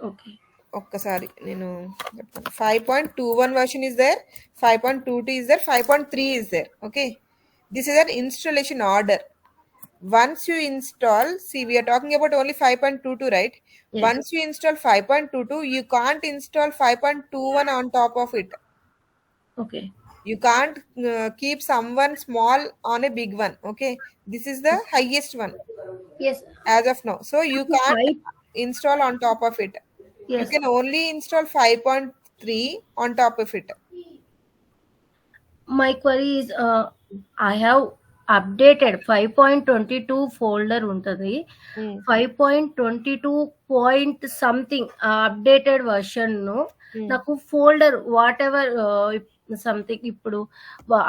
okay. ఒక్కసారి నేను 5.21 version is there, 5.22 is there, 5.3 is there. Okay. This is an installation order. Once you install, see, we are talking about only 5.22, right? Yes. Once you install 5.22, you can't install 5.21 on top of it. Okay. You can't keep someone small on a big one. Okay, this is the highest one Yes. as of now, so you can't Five. install on top of it. You Yes. can only install 5.3 on top of it. My query is I have updated 5.22 folder ఉంటుంది. Hmm. 5.22 point something updated version ను Hmm. నాకు folder what ever something ఇప్పుడు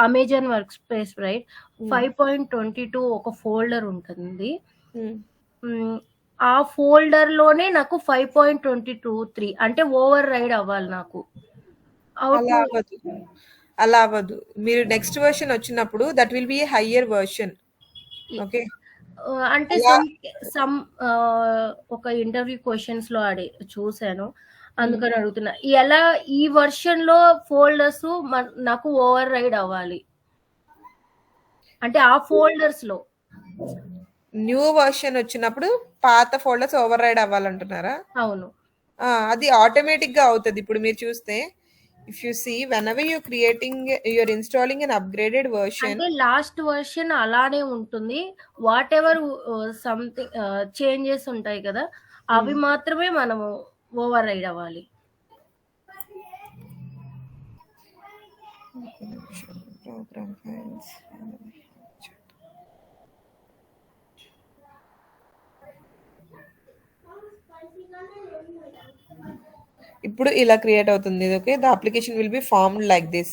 Amazon work space right 5.22 ఒక folder ఉంటుంది. Hmm. ఆ folder లోనే నాకు 5.22.3 అంటే ఓవర్ రైడ్ అవ్వాలి నాకు. అలా అవ్వదు, అలా అవ్వదు. మీరు నెక్స్ట్ వర్షన్ వచ్చినప్పుడు that will be A higher version. Okay, అంటే అలా సమ్ ఒక ఇంటర్వ్యూ క్వశ్చన్స్ లో చూసాను, అందుకని అడుగుతున్నా. ఎలా ఈ వర్షన్ లో ఫోల్డర్స్ నాకు ఓవర్ రైడ్ అవ్వాలి అంటే ఆ ఫోల్డర్స్ లో? న్యూ వర్షన్ వచ్చినప్పుడు పాత ఫోల్డర్స్ ఓవర్ రైడ్ అవ్వాలంటున్నారా? అవును. అది ఆటోమేటిక్ గా అవుతుంది. ఇప్పుడు మీరు చూస్తే, if you see, whenever you're creating, you're installing an upgraded version. అంటే లాస్ట్ వర్షన్ అలానే ఉంటుంది, వాట్ ఎవర్ సంథింగ్ చేంజెస్ ఉంటాయి కదా, అవి మాత్రమే మనము ఓవర్ రైడ్ అవ్వాలి. Program files. ఇప్పుడు ఇలా క్రియేట్ అవుతుంది. Okay, the application will be formed like this.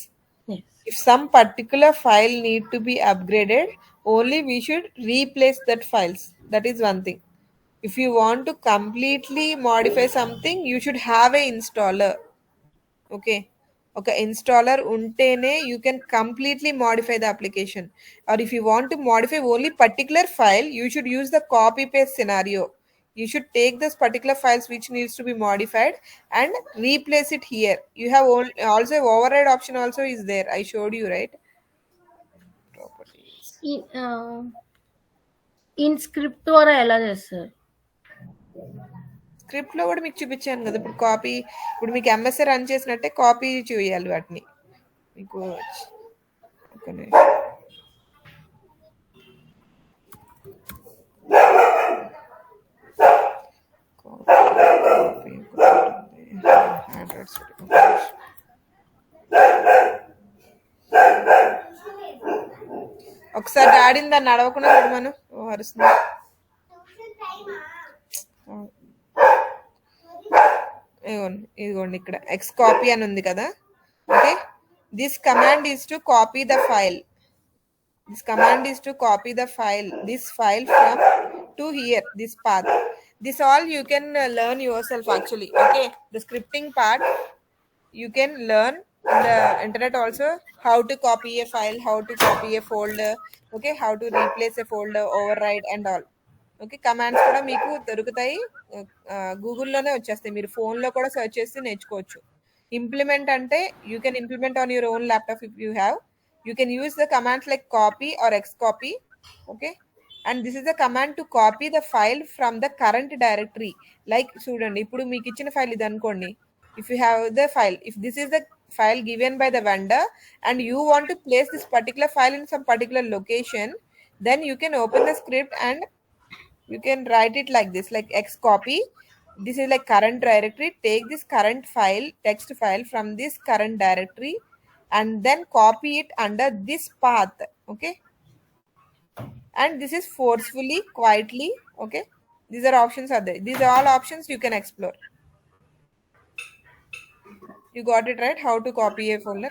If some particular file need to be upgraded, only we should replace that files. That is one thing. If you want to completely modify something, you should have a installer. Okay, ఒక installer ఉంటేనే you can completely modify the application. Or if you want to modify only particular file, you should use the copy paste scenario. You should take this particular files which needs to be modified and replace it here. You have also override option also is there. I showed you, right? Properties. In script ద్వారా ఎలా చేస్తారు? Script లో కూడా మీకు చూపించాను కదా. ఇప్పుడు copy, ఇప్పుడు మీకు ఎంఎస్ఏ రన్ చేసినట్టే కాపీ చేయాలి వాటిని. మీకు ఒక నిమిషం. ఒకసారి డాడీని దాన్ని అడవకుండా మనం అరుస్తుంది. ఇదిగోండి ఇక్కడ ఎక్స్ కాపీ అని ఉంది కదా. Okay, this command is to copy the file. This command is to copy this file from to here, this path. This all you can learn yourself actually. Okay, the scripting part you can learn in the internet also, how to copy a file, how to copy a folder, okay, how to replace a folder, override and all. Okay, commands కూడా మీకు దొరుకుతాయి, గూగుల్లోనే వచ్చేస్తాయి, మీరు ఫోన్లో కూడా search చేసి నేర్చుకోవచ్చు. Implement అంటే you can implement on your own laptop if you have. You can use the commands like copy or xcopy. Okay, and this is the command to copy the file from the current directory. Like చూడండి, ఇప్పుడు మీకు ఇచ్చిన file ఇది అనుకోండి. If you have the file, if this is the file given by the vendor and you want to place this particular file in some particular location, then you can open the script and you can write it like this, like x copy, this is like current directory, take this current file, text file from this current directory and then copy it under this path. Okay, and this is forcefully, quietly. Okay, these are options are there, these are all options you can explore. You got it right, how to copy a folder?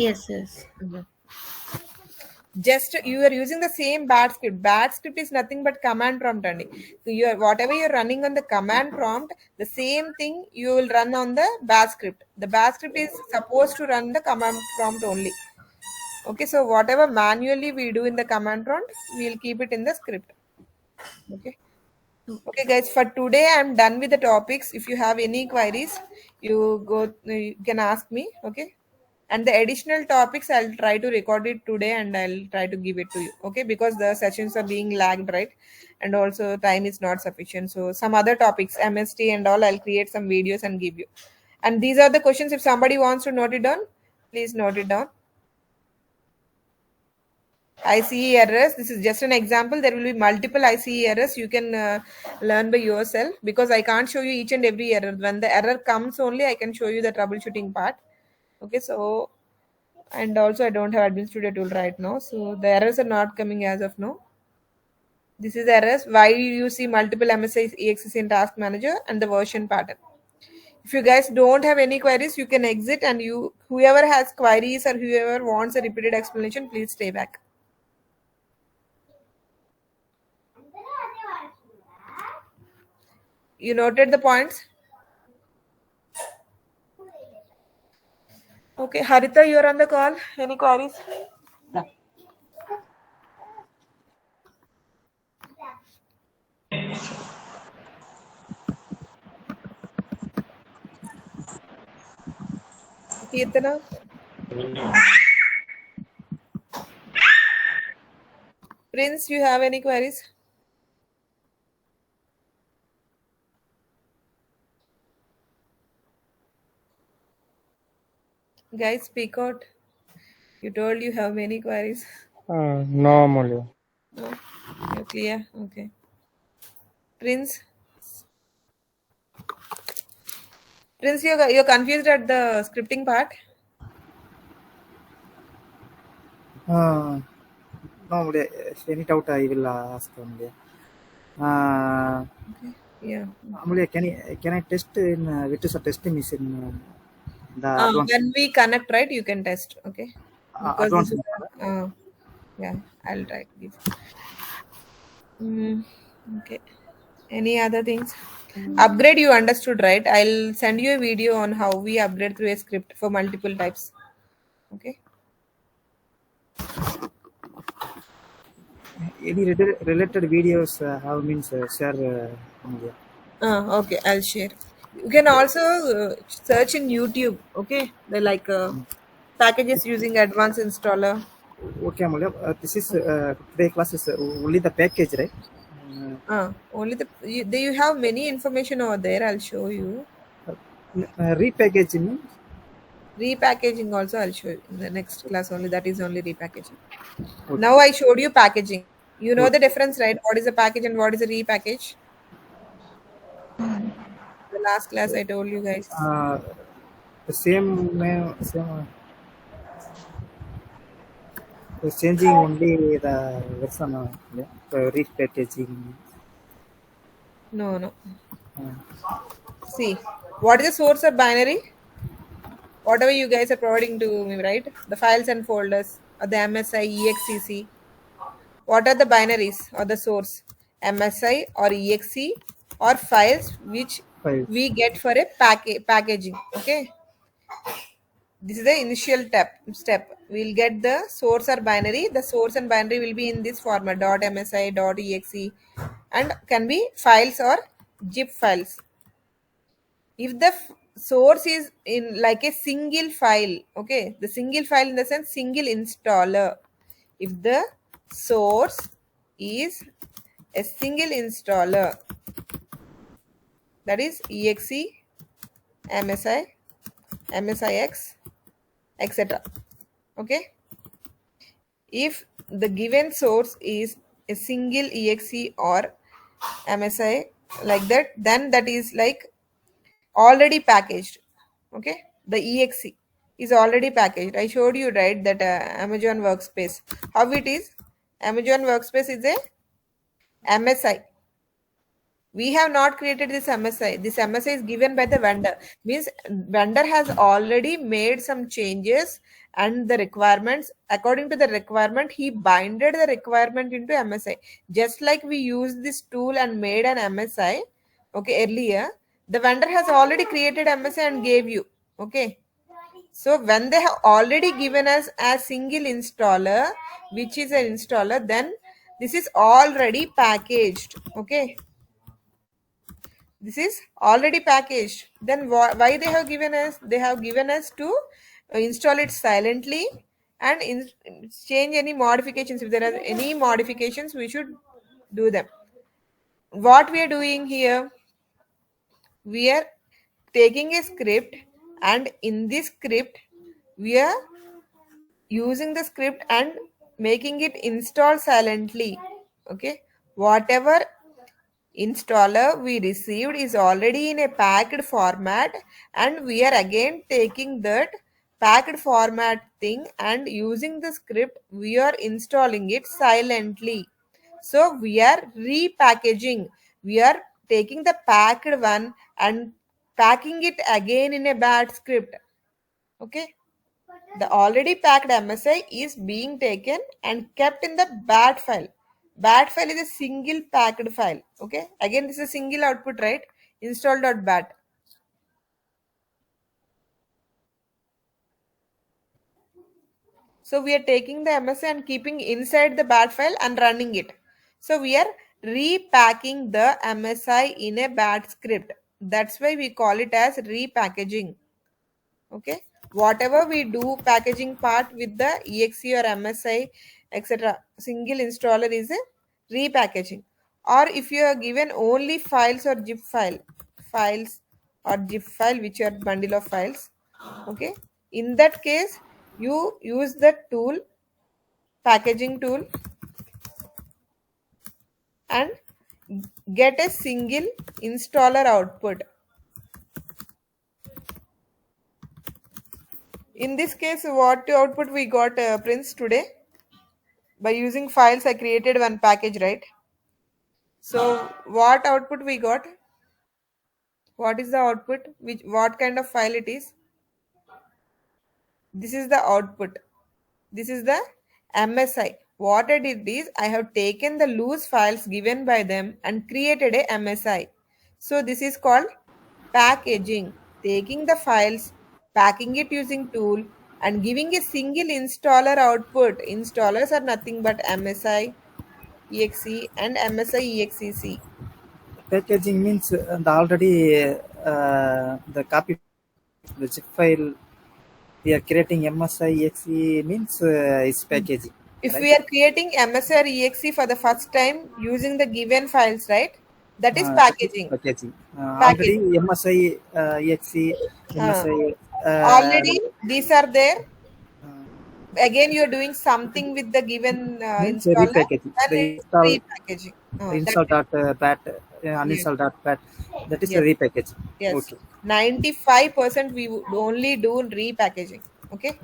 Yes. Just you are using the same bat script. Bat script is nothing but command prompt only. So you are, whatever you're running on the command prompt, the same thing you will run on the bat script. The bat script is supposed to run the command prompt only. Okay, so whatever manually we do in the command prompt, we'll keep it in the script. Okay guys, for today I'm done with the topics. If you have any queries, you can ask me. Okay, and the additional topics I'll try to record it today and I'll try to give it to you. Okay, because the sessions are being lagged, right? And also time is not sufficient, so some other topics, MST and all, I'll create some videos and give you. And these are the questions, if somebody wants to note it down, please note it down. ICE errors, this is just an example. There will be multiple ICE errors. You can learn by yourself, because I can't show you each and every error. When the error comes only, I can show you the troubleshooting part. Okay, so, and also I don't have Admin Studio tool right now, so the errors are not coming as of now. This is errors. Why you see multiple MSI EXC in Task Manager and the version pattern. If you guys don't have any queries, you can exit, and you, whoever has queries or whoever wants a repeated explanation, please stay back. You noted the points? Okay, Harita, you're on the call. Any queries? Kirtana? Prince, you have any queries? Guys, speak out. You told you have many queries. No, Amulya. No? You're clear? Okay. Prince? Prince, you're confused at the scripting part? No, Amulya, if any doubt I will ask Amulya. Okay. Yeah. Amulya, can I test in which is a testing is in the advanced? When we connect, right, you can test. Okay. Because Advanced. yeah, I'll try to give. Okay. Any other things? Upgrade, you understood, right? I'll send you a video on how we upgrade through a script for multiple types. Okay. Any related videos have means share Amulya. Okay, I'll share. You can also search in YouTube. Okay, they're like packages using advanced installer. Okay, Amulya, this is today class is only the package, right? Only you have many information over there. I'll show you. Repackaging. Repackaging also I'll show you in the next class only. That is only repackaging. Okay. Now I showed you packaging. You know the difference, right? What is a package and what is a repackage? The last class I told you guys. The same changing only the version repackaging. No. See, what is the source of binary? Whatever you guys are providing to me, right? The files and folders, or the MSI, EXEC. What are the binaries or the source? MSI or EXE or files which we get for a packaging. Okay. This is the initial step. We'll get the source or binary. The source and binary will be in this format: .msi, .exe, and can be files or zip files. If the source is in like a single file, okay, the single file in the sense single installer. If the source is a single installer, that is exe, msi, msix, etc. Okay, if the given source is a single exe or msi like that, then that is like already packaged. Okay, the exe is already packaged. I showed you, right, that Amazon workspace, how it is. Amazon workspace is a msi. We have not created this msi. This msi is given by the vendor, means vendor has already made some changes and the requirements, according to the requirement he binded the requirement into msi. Just like we used this tool and made an msi, okay, earlier, the vendor has already created msi and gave you. Okay, so when they have already given us a single installer, which is an installer, then this is already packaged. Okay, this is already packaged. Then why they have given us? They have given us to install it silently and change any modifications. If there are any modifications, we should do them. What we are doing here, we are taking a script, and in this script we are using the script and making it install silently. Okay, whatever installer we received is already in a packed format, and we are again taking that packed format thing and using the script we are installing it silently. So we are repackaging. We are taking the packed one and packing it again in a bad script. Okay, the already packed MSI is being taken and kept in the bat file. Bat file is a single packed file. Okay, again this is a single output, right? Install.bat. So we are taking the MSI and keeping inside the bat file and running it. So we are repacking the MSI in a bat script. That's why we call it as repackaging. Okay, whatever we do packaging part with the exe or msi, etc., single installer is a repackaging. Or if you are given only files or zip files or zip file, which are bundle of files, okay, in that case you use the tool, packaging tool, and get a single installer output. In this case, what output we got, Prince, today? By using files I created one package, right? So what output we got? What is the output? Which, what kind of file it is? This is the output. This is the MSI. What I did is I have taken the loose files given by them and created a MSI. So this is called packaging. Taking the files, packing it using tool, and giving a single installer output. Installers are nothing but MSI exe and MSI exec. Packaging means the already the copy the zip file we are creating MSI exe means is packaging. If Right? we are creating MSI or exe for the first time using the given files, right? That is packaging. Packaging. Already Packaging. MSI exe Uh, MSI already these are there. uh, Again, you are doing something with the given means installer, repackaging. then The it's install repackaging. That install dot bat yes, uninstall dot bat, that is a yes, repackaging. yes. Okay. 95% we would only do repackaging. Okay.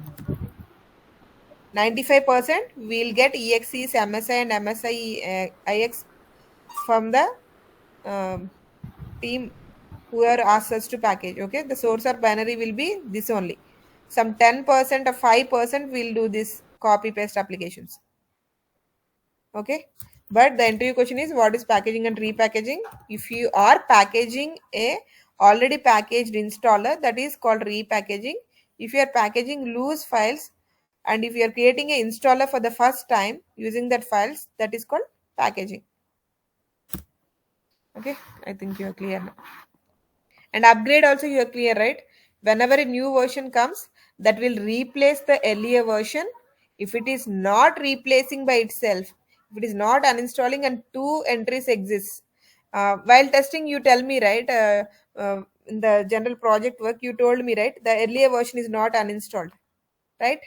95% we'll get exes, MSI and MSI IX from the team who are asked us to package. Okay, the source or binary will be this only. Some 10% or 5% will do this copy paste applications. Okay, but the interview question is what is packaging and repackaging. If you are packaging a already packaged installer, that is called repackaging. If you are packaging loose files, and if you are creating an installer for the first time using that files, that is called packaging. Okay, I think you are clear now. And upgrade also you are clear, right? Whenever a new version comes, that will replace the earlier version. If it is not replacing by itself, if it is not uninstalling and two entries exist, while testing you tell me, right, in the general project work you told me, right, the earlier version is not uninstalled, right?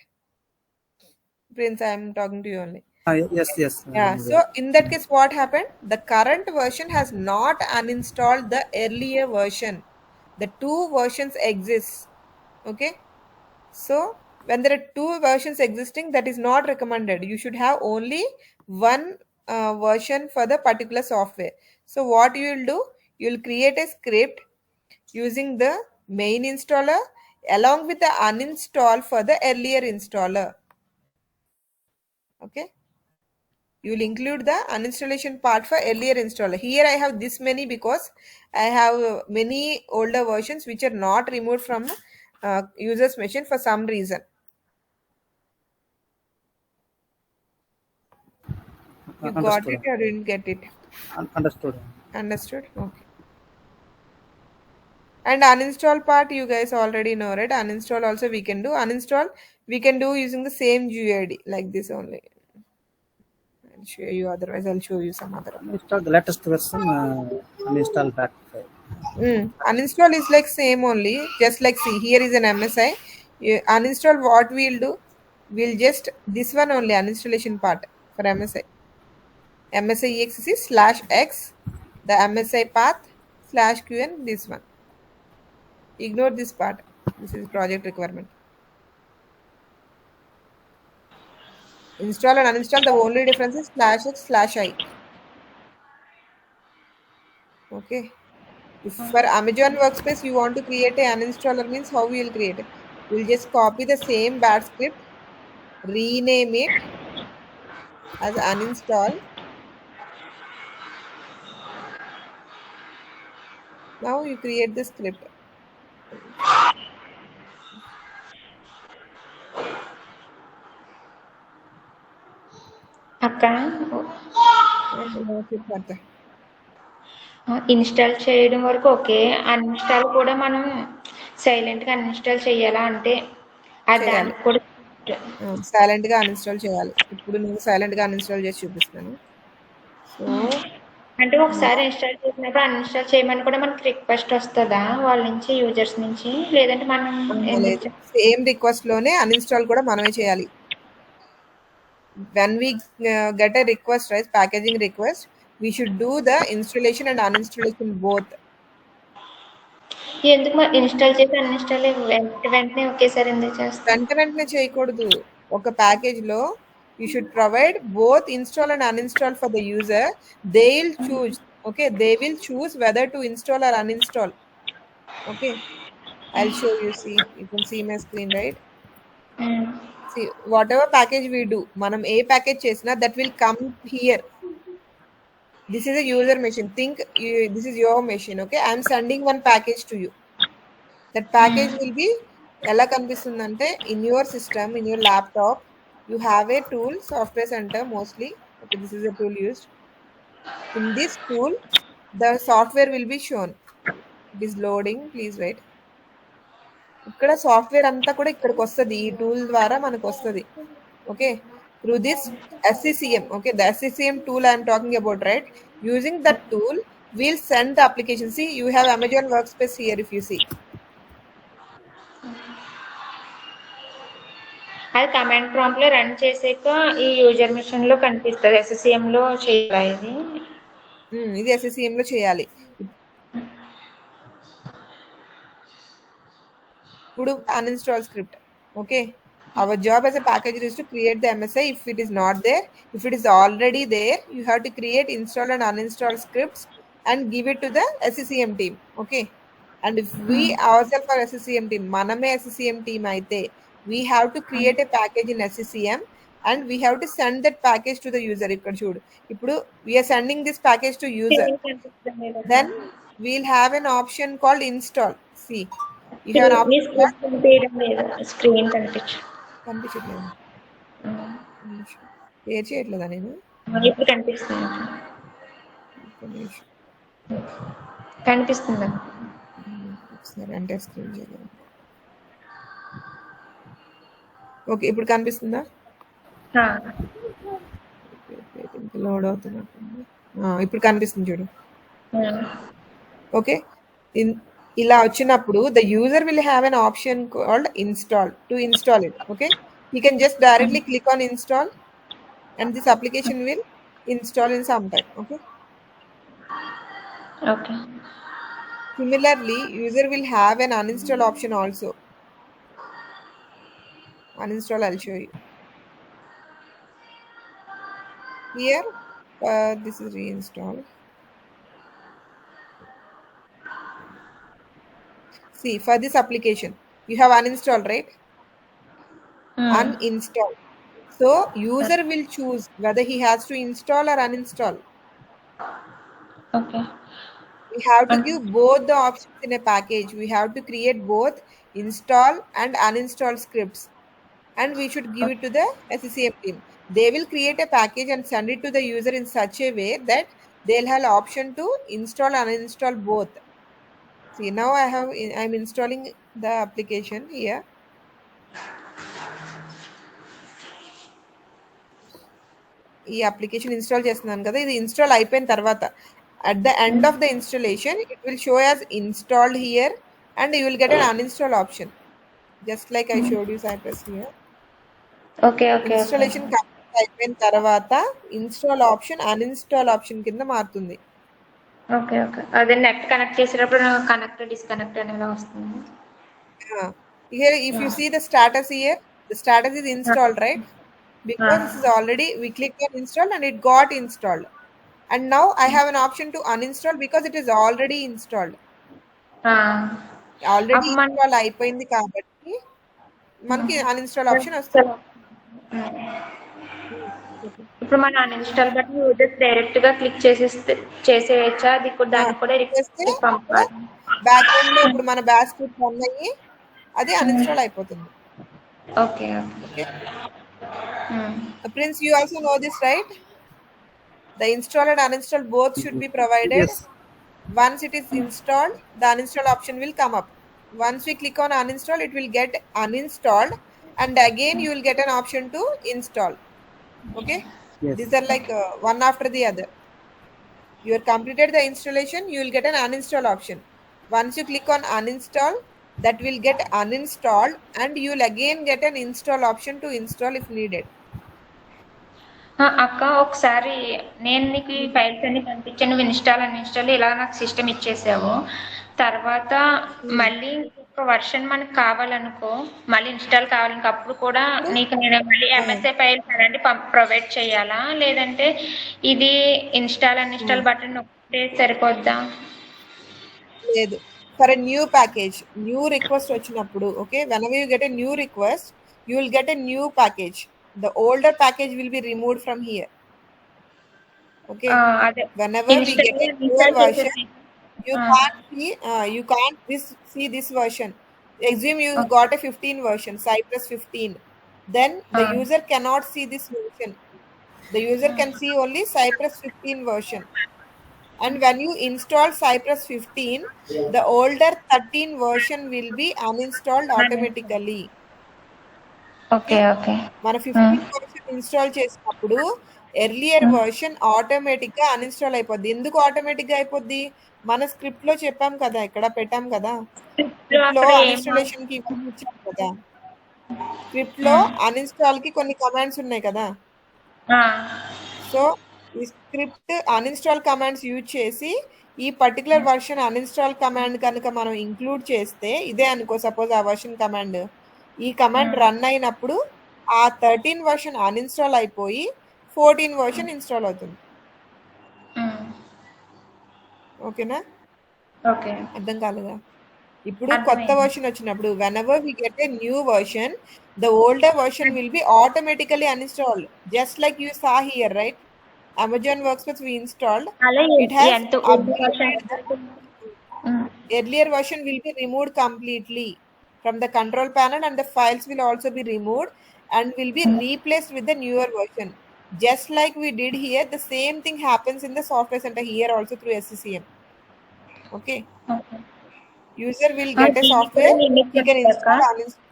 Prince, I am talking to you only. Yes, yes. Yeah, so in that case, what happened? The current version has not uninstalled the earlier version. The two versions exist. Okay, so when there are two versions existing, that is not recommended. You should have only one version for the particular software. So what you will do? You will create a script using the main installer along with the uninstall for the earlier installer. Okay. You will include the uninstallation part for earlier installer. Here I have this many because I have many older versions which are not removed from user's machine for some reason. You got Understood. it or didn't get it? Understood. Understood? Okay. And uninstall part you guys already know, right? Uninstall also we can do. Uninstall we can do using the same GUID like this only. I'll show you, otherwise I'll show you some other. Install the latest version. Uninstall that file. Uninstall is like same only, just like see here is an MSI. Uninstall what we'll do, we'll just this one only uninstallation part for MSI. MSI exec slash x, the MSI path slash qn this one. Ignore this part. This is project requirement. Install and uninstall, the only difference is slash x slash I. Okay. If for Amazon Workspace you want to create a uninstaller means how we will create it? We'll just copy the same bad script, rename it as uninstall. Now you create the script. అక్క Martha. Install చేయడం వరకు okay. Uninstall కూడా మనం సైలెంట్‌గా uninstall చేయాలా? అంటే చేయాలి. దానికి కూడా సైలెంట్ గా అన్ఇన్స్టాల్ చేయాలి. ఇప్పుడు నేను సైలెంట్ గా అన్ఇన్స్టాల్ చేసి చూపిస్తాను. సో అంటే ఒకసారి ఇన్‌స్టాల్ చేసినప్పుడు అన్‌ఇన్‌స్టాల్ చేయమని కూడా మనకి రిక్వెస్ట్ వస్తదా? వాళ్ళ నుంచి యూజర్స్ నుంచి? లేదంటే మనం లేదు, సేమ్ రిక్వెస్ట్ లోనే అన్ఇన్స్టాల్ కూడా మనమే చేయాలి. When we get a request, right, packaging request, we should do the installation and uninstallation both. ఎందుకు మరి ఇన్‌స్టాల్ చేసి అన్‌ఇన్‌స్టాల్ వెంటనే ఒకేసారి ఎందుకు చేస్తాం? వెంటనే చేయకూడదు. ఒక ప్యాకేజ్ లో you should provide both install and uninstall for the user. They'll choose. Okay, they will choose whether to install or uninstall. Okay, I'll show you. See, you can see my screen, right? See, whatever package we do, manam a package chesina, that will come here. This is a user machine. Think this is your machine. Okay, I'm sending one package to you. That package will be ఎలా కనిపిస్తుందంటే in your system, in your laptop, you have a tool, software center mostly. Okay, this is a tool used. In this tool, the software will be shown. It is loading. Please wait. ఇక్కడ software అంతా కూడా ఇక్కడికి వస్తుంది. ఈ tool ద్వారా మనకు వస్తుంది. Okay, through this SCCM. Okay, the SCCM tool I am talking about, right? Using that tool, we'll send the application. See, you have Amazon Workspace here if you see. అది command prompt లో run చేసాక ఈ user machine లో కనిపిస్తుంది. SCCM లో చేయాలా ఇది? ఇది SCCM లో చేయాలి. ఇప్పుడు uninstall script. Okay, our job as a packager is to create the MSI. If it is not there, if it is already there, you have to create install and uninstall scripts and give it to the SCCM team. Okay, and if we ourselves are SCCM team, maname SCCM team aithe, we have to create a package in SCCM and we have to send that package to the user. Ikkada chudu, ఇప్పుడు we are sending this package to user, then we'll have an option called install. See, you have an me option screen కనిపించడం లేదు. Screen కనిపించట్లేదు. Share చేయట్లేదా నేను? ఇప్పుడు కనిపిస్తుంది. ఒక్క నిమిషం. కనిపిస్తుందా? ఒకసారి అంటే స్క్రీన్ చేద్దాం. ఓకే, ఇప్పుడు కనిపిస్తుందా? లోడ్ అవుతున్నట్టుంది. ఇప్పుడు కనిపిస్తుంది చూడు. ఓకే, ఇలా వచ్చినప్పుడు the user will have an option called install to install it. Okay, he can just directly click on install and this application will install in some time. Okay, okay. similarly user will have an uninstall option also. Uninstall, I'll show you here. This is reinstall. See, for this application you have uninstall, right? Uninstall. So user will choose whether he has to install or uninstall. Okay. We have to give both the options in a package. We have to create both install and uninstall scripts, and we should give it to the SCCM team. They will create a package and send it to the user in such a way that they'll have option to install and uninstall both. See, now I'm installing the application here. ఈ application install చేస్తున్నాను కదా, ఇది install అయిపోయిన తర్వాత at the end of the installation it will show as installed here and you will get an uninstall option just like I showed you Cypress here. Okay. Okay. Installation complete అయిపోయిన తర్వాత install option uninstall option కింద మారుతుంది. Okay. Okay. అదే net connect చేసేటప్పుడు connect disconnect అనేలా వస్తుంది. Here if you see the status here, the status is installed, right? Because this is already, we clicked on install and it got installed, and now I have an option to uninstall because it is already installed. Already install అయిపోయింది కాబట్టి మనకి uninstall option వస్తుంది. ఇప్పుడు మనం uninstall button users direct గా click చేసేయచ్చా? అది కూడా దానికి కూడా రిక్వెస్ట్ పంపాలి. బ్యాక్గ్రౌండ్ లో ఇప్పుడు మన బ్యాష్ స్క్రిప్ట్ రన్ అయ్యి అది అన్ఇన్స్టాల్ అయిపోతుంది. Okay. Okay. Prince, you also know this, right? The install and uninstall both should be provided. Yes. Once it is installed, the uninstall option will come up. Once we click on uninstall, it will get uninstalled, and again you will get an option to install. Okay. Yes. These are like one after the other. You have completed the installation, you will get an uninstall option. Once you click on uninstall, that will get uninstalled and you will again get an install option to install if needed. అక్క, ఒకసారి నేను నీకు ఈ files అన్ని పంపించాను, నువ్వు install uninstall ఇలా నాకు సిస్టమ్ ఇచ్చేసావు. తర్వాత మళ్ళీ ఇంకొక వర్షన్ మనకు కావాలనుకో, మళ్ళీ ఇన్స్టాల్ కావాలనుకో, అప్పుడు కూడా నీకు నేను మళ్ళీ ఎంఎస్ఏ ఫైల్స్ అలాంటి ప్రొవైడ్ చేయాలా, లేదంటే ఇది ఇన్స్టాల్ అన్ఇన్స్టాల్ బటన్ నొక్కితే సరిపోద్దా? లేదు, for a new package, new request వచ్చినప్పుడు, okay, whenever you get a new request you will get a new package. The older package will be removed from here. Okay. Whenever we get a newer version, you can't see this version. Assume you got a 15 version, Cypress 15, then the user cannot see this version. The user can see only Cypress 15 version. And when you install Cypress 15, the older 13 version will be uninstalled automatically. Okay. Okay. మన 15 version install చేసినప్పుడు earlier version automatic గా uninstall అయిపోద్ది. ఎందుకు automatic గా అయిపోద్ది? మన script లో చెప్పాం కదా, ఇక్కడ పెట్టాం కదా, స్క్రిప్ట్ లో అన్ఇన్స్టాలేషన్ కి ఇచ్చాం కదా, స్క్రిప్ట్ లో అన్ఇన్స్టాల్ కి కొన్ని కమాండ్స్ ఉన్నాయి కదా. సో ఈ స్క్రిప్ట్ అన్ఇన్స్టాల్ కమాండ్స్ యూజ్ చేసి ఈ పర్టికులర్ వర్షన్ అన్ఇన్స్టాల్ కమాండ్ కనుక మనం ఇంక్లూడ్ చేస్తే, ఇదే అనుకో సపోజ్ ఆ వర్షన్ కమాండ్, ఈ కమాండ్ రన్ అయినప్పుడు ఆ 13 వర్షన్ అన్ఇన్స్టాల్ అయిపోయి 14 వర్షన్ ఇన్స్టాల్ అవుతుంది. ఓకేనా? ఓకే. అర్థం కాలేదా? ఇప్పుడు కొత్త వర్షన్ వచ్చినప్పుడు whenever we get a new version, the older version will be automatically uninstalled, just like you saw here, right? Amazon Workspace we installed, it has updated. Earlier version will be removed completely from the control panel and the files will also be removed and will be replaced with the newer version. Just like we did here, the same thing happens in the software center here also through SCCM. Okay, okay. user will get a దీనికి software, కూడా limit he can ఉంటుందా అక్క? install, uninstall.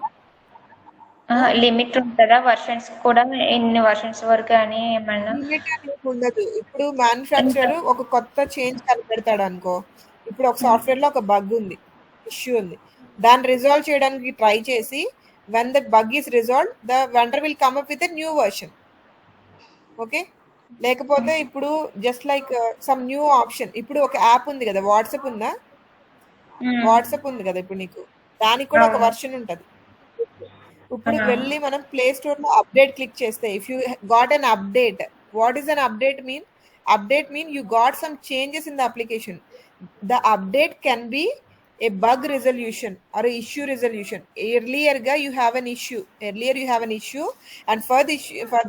Limit ఉంటుందా versions కూడా, ఎన్ని versions వరకు అని ఏమన్నా? లిమిట్ అనేది ఉండదు. ఇప్పుడు మ్యానుఫ్యాక్చరర్ ఒక కొత్త చేంజ్ కనిపెడతాడు అనుకో, ఇప్పుడు ఒక సాఫ్ట్వేర్ లో ఒక బగ్ ఉంది, ఇష్యూ ఉంది, దాన్ని రిజాల్వ్ చేయడానికి ట్రై చేసి when that bug is resolve the vendor will come up with a new version. Okay, లేకపోతే ఇప్పుడు just like some new option, ఇప్పుడు ఒక యాప్ ఉంది కదా, వాట్సాప్ ఉందా, వాట్సాప్ ఉంది కదా ఇప్పుడు నీకు, దానికి కూడా ఒక అవును. వర్షన్ ఉంటుంది. ఇప్పుడు వెళ్ళి మనం ప్లే స్టోర్ లో అప్డేట్ క్లిక్ చేస్తే, if you got an update, what is an update mean? Update mean you got some changes in the application. The update can be a bug resolution or a issue resolution. Earlier you have an issue, and for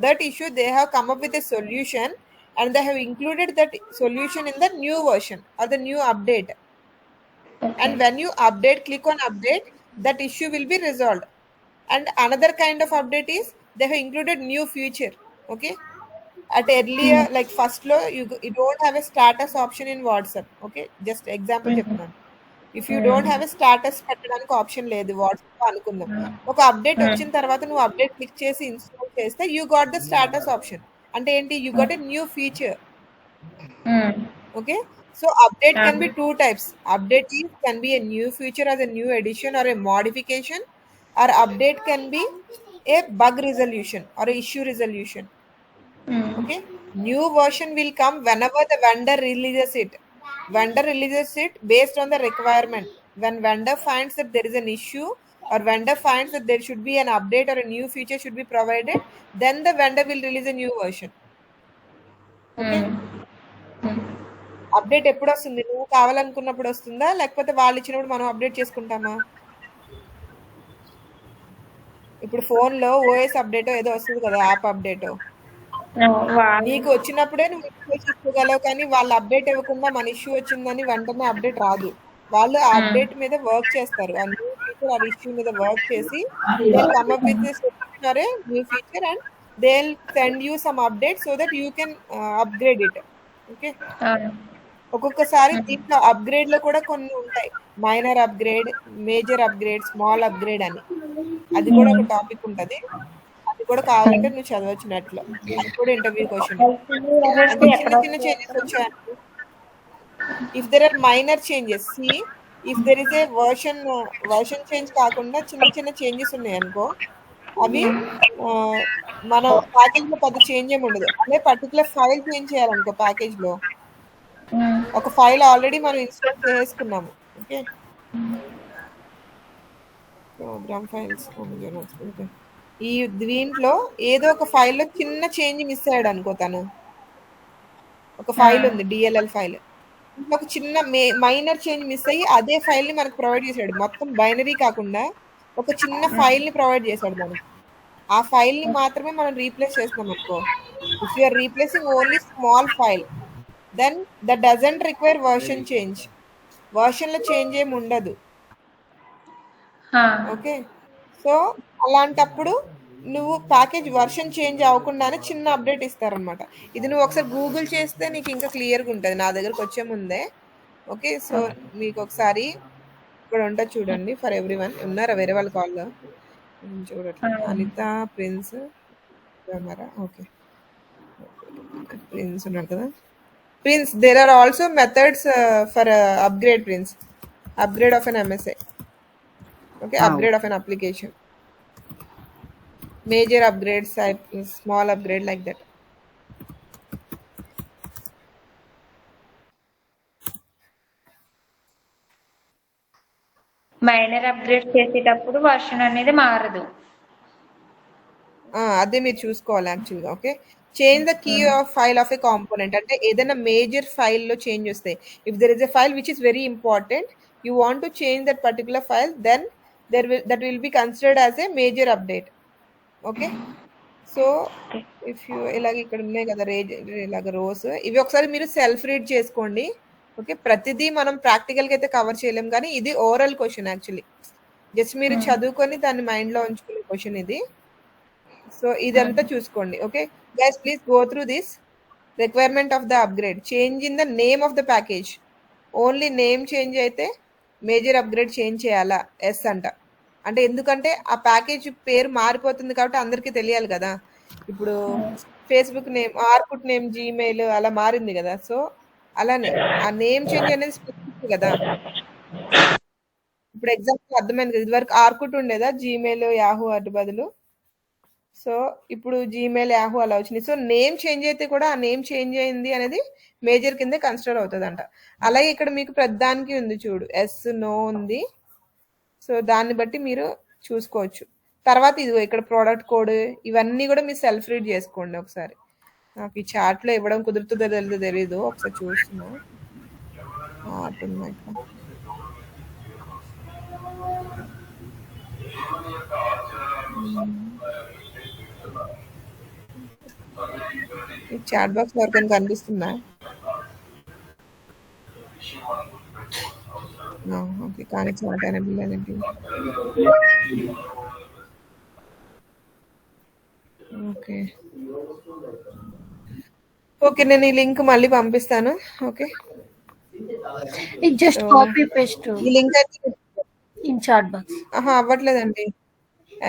that issue they have come up with a solution, and they have included that solution in the new version or the new update. And when you click on update, that issue will be resolved. And another kind of update is they have included new feature. Okay, at earlier like first లో you don't have a status option in WhatsApp. Okay, just example చెప్తున్నాను. If you don't have a status పెట్టడానికి option లేదు WhatsApp అనుకుందాం, ఒక update వచ్చిన తర్వాత నువ్వు update click చేసి ఇన్స్టాల్ చేస్తే you got the status option. అంటే ఏంటి? You got a new feature. Okay, so update can be two types. Update can be a new feature as a new addition or a modification, or update can be a bug resolution or a issue resolution. Okay, new version will come whenever the vendor releases it. Vendor releases it based on the requirement. When vendor finds that there is an issue, or vendor finds that there should be an update or a new feature should be provided, then the vendor will release a new version. Okay, update ఎప్పుడు వస్తుంది? నువ్వు కావాలనుకున్నప్పుడు వస్తుందా, లేకపోతే వాళ్ళు ఇచ్చినప్పుడు మనం update చేసుకుంటామా? ఇప్పుడు ఫోన్ లో ఓఎస్ అప్డేట్ ఏదో వస్తుంది కదా, యాప్ అప్డేట్, నీకు వచ్చినప్పుడే నువ్వు ఇష్యూ చేసుకోగలవు, కానీ వాళ్ళు అప్డేట్ ఇవ్వకుండా మన ఇష్యూ వచ్చిందని వెంటనే అప్డేట్ రాదు. వాళ్ళు ఆ అప్డేట్ మీద వర్క్ చేస్తారు, ఆ న్యూ ఫీచర్ ఆ ఇష్యూ మీద వర్క్ చేసి they come up with solution or a new feature, and they send you some update so that you can upgrade it. Okay, ఒక్కొక్కసారి దీంట్లో అప్గ్రేడ్ లో కూడా కొన్ని ఉంటాయి, minor upgrade, major upgrade, small upgrade అని, అది కూడా ఒక టాపిక్ ఉంటది. అది కూడా కావాలంటే నువ్వు చదవచ్చు నెట్ లో, అది కూడా ఇంటర్వ్యూ క్వశ్చన్. అంటే చిన్న చిన్న చేంజెస్ వచ్చాయనుకో, if there are minor changes, see if there is a version change కాకుండా చిన్న చిన్న చేంజెస్ ఉన్నాయి అనుకో, అవి మన ప్యాకేజ్ లో పెద్ద చేంజ్ ఏమి ఉండదు. అదే పర్టికులర్ ఫైల్ చేంజ్ చేయాలనుకో, ప్యాకేజ్ లో ఒక ఫైల్ ఆల్రెడీ మనం ఇన్స్టాల్ చేసుకున్నాము. ఓకే, ప్రోగ్రామ్ ఫైల్స్, ఈ దీంట్లో ఏదో ఒక ఫైల్లో చిన్న చేంజ్ మిస్ అయ్యాడు అనుకో, తను ఒక ఫైల్ ఉంది డిఎల్ఎల్ ఫైల్, ఒక చిన్న మైనర్ చేంజ్ మిస్ అయ్యి అదే ఫైల్ ని మనకు ప్రొవైడ్ చేశాడు, మొత్తం బైనరీ కాకుండా ఒక చిన్న ఫైల్ ని ప్రొవైడ్ చేశాడు మనకి. ఆ ఫైల్ ని మాత్రమే మనం రీప్లేస్ చేస్తున్నాం అనుకో, if you are replacing only small file, then that doesn't require version change. Version లో చేంజ్ ఏమి ఉండదు. ఓకే, సో అలాంటప్పుడు నువ్వు ప్యాకేజ్ వర్షన్ చేంజ్ అవ్వకుండానే చిన్న అప్డేట్ ఇస్తారనమాట. ఇది నువ్వు ఒకసారి గూగుల్ చేస్తే నీకు ఇంకా క్లియర్గా ఉంటుంది, నా దగ్గరకు వచ్చే ముందే. ఓకే, సో మీకు ఒకసారి ఇక్కడ ఉంటుంది చూడండి, ఫర్ ఎవ్రీ వన్. ఉన్నారా వేరే వాళ్ళ కాల్లో? చూడట్లేదు. అనిత, ప్రిన్స్, ఓకే, ప్రిన్స్ ఉన్నాడు కదా. Prince, there are also methods for upgrade, Prince. Upgrade of an MSA. Okay, upgrade of an application. Major upgrades, small upgrade, like that. Minor upgrade చేసేటప్పుడు version అనేది మారదు. అదే మీరు చూసుకోవాలి యాక్చువల్గా. Okay, change the key of file of a component, అంటే ఏదైనా major ఫైల్లో చేంజ్ వస్తాయి. If there is a file which is very important, you want to change that particular file, then that will be considered as a major update. Okay, so if you ఇలాగ ఇక్కడ ఉన్నాయి కదా ఇలాగ rose, ఇవి ఒకసారి మీరు self read చేసుకోండి. Okay, ప్రతిదీ మనం ప్రాక్టికల్గా అయితే కవర్ చేయలేం, కానీ ఇది ఓరల్ క్వశ్చన్ యాక్చువల్లీ, జస్ట్ మీరు చదువుకొని దాన్ని మైండ్లో ఉంచుకునే క్వశ్చన్ ఇది. సో ఇదంతా చూసుకోండి. Okay guys, please go through this. Requirement of the upgrade, change in the name of the package. Only name change అయితే మేజర్ అప్గ్రేడ్ చేంజ్ చేయాలా? ఎస్ అంట. అంటే ఎందుకంటే ఆ ప్యాకేజ్ పేరు మారిపోతుంది కాబట్టి అందరికీ తెలియాలి కదా. ఇప్పుడు Facebook name, Orkut name, Gmail అలా మారింది కదా. సో అలానే ఆ నేమ్ చేంజ్ అనేది స్పెసిఫిక్ కదా. ఇప్పుడు ఎగ్జాంపుల్ అర్థమైంది కదా. ఇదివరకు ఆర్కుట్ ఉండేదా, జీమెయిల్ యాహూ అటు బదులు. సో ఇప్పుడు జీమెయిల్ యాహూ అలా వచ్చినాయి. సో నేమ్ చేంజ్ అయితే కూడా ఆ నేమ్ చేంజ్ అయింది అనేది మేజర్ కింద కన్సిడర్ అవుతుందంట. అలాగే ఇక్కడ మీకు ప్రతిదానికి ఉంది చూడు, ఎస్ నో ఉంది. సో దాన్ని బట్టి మీరు చూసుకోవచ్చు. తర్వాత ఇదిగో ఇక్కడ ప్రోడక్ట్ కోడ్ ఇవన్నీ కూడా మీరు సెల్ఫ్ రీడ్ చేసుకోండి ఒకసారి. నాకు ఈ చాట్లో ఇవ్వడం కుదురుతుందో తెలీదు, ఒకసారి చూస్తున్నా. ఆటోమేటిక్ ఈ చాట్ బాక్స్ ఎవరికైనా కనిపిస్తుందా? ఓకే, కానీ చాట్ ఎనేబుల్ లేదండి. ఓకే ఓకే, నేను ఈ లింక్ మళ్ళీ పంపిస్తాను. Okay, It just So, copy paste ఈ లింక్ అయితే in chat box. అవ్వట్లేదండి,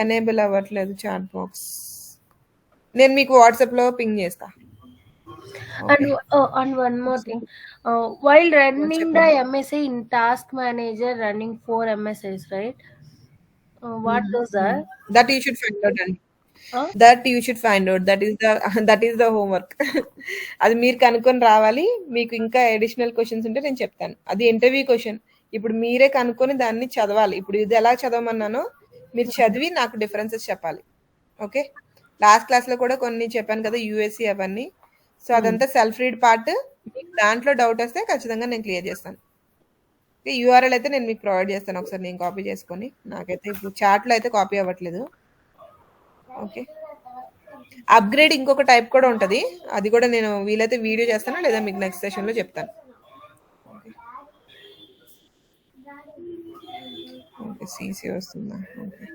ఎనేబుల్ అవ్వట్లేదు చాట్ బాక్స్. నేను మీకు వాట్సాప్లో పింగ్ చేస్తా. And one more thing, while running the MSA in Task Manager, running 4 MSAs, right? What those are? That you should find out అండి. Huh? That you should find out, that is the homework. అది మీరు కనుక్కొని రావాలి. మీకు ఇంకా additional questions ఉంటే నేను చెప్తాను. అది ఇంటర్వ్యూ క్వశ్చన్. ఇప్పుడు మీరే కనుక్కొని దాన్ని చదవాలి. ఇప్పుడు ఇది ఎలా చదవమన్నానో మీరు చదివి నాకు డిఫరెన్సెస్ చెప్పాలి. ఓకే, లాస్ట్ క్లాస్లో కూడా కొన్ని చెప్పాను కదా, యూఎస్సి అవన్నీ. సో అదంతా సెల్ఫ్ రీడ్ పార్ట్. మీకు దాంట్లో డౌట్ వస్తే ఖచ్చితంగా నేను క్లియర్ చేస్తాను. ఓకే, యూఆర్ఎల్ అయితే నేను మీకు ప్రొవైడ్ చేస్తాను, ఒకసారి నేను కాపీ చేసుకొని. నాకైతే ఇప్పుడు చాట్లో అయితే కాపీ అవ్వట్లేదు. ఓకే, అప్గ్రేడ్ ఇంకొక టైప్ కూడా ఉంటుంది, అది కూడా నేను వీలైతే వీడియో చేస్తాను, లేదా మీకు నెక్స్ట్ సెషన్లో చెప్తాను. ఓకే, సీసీ వస్తుందా? ఓకే,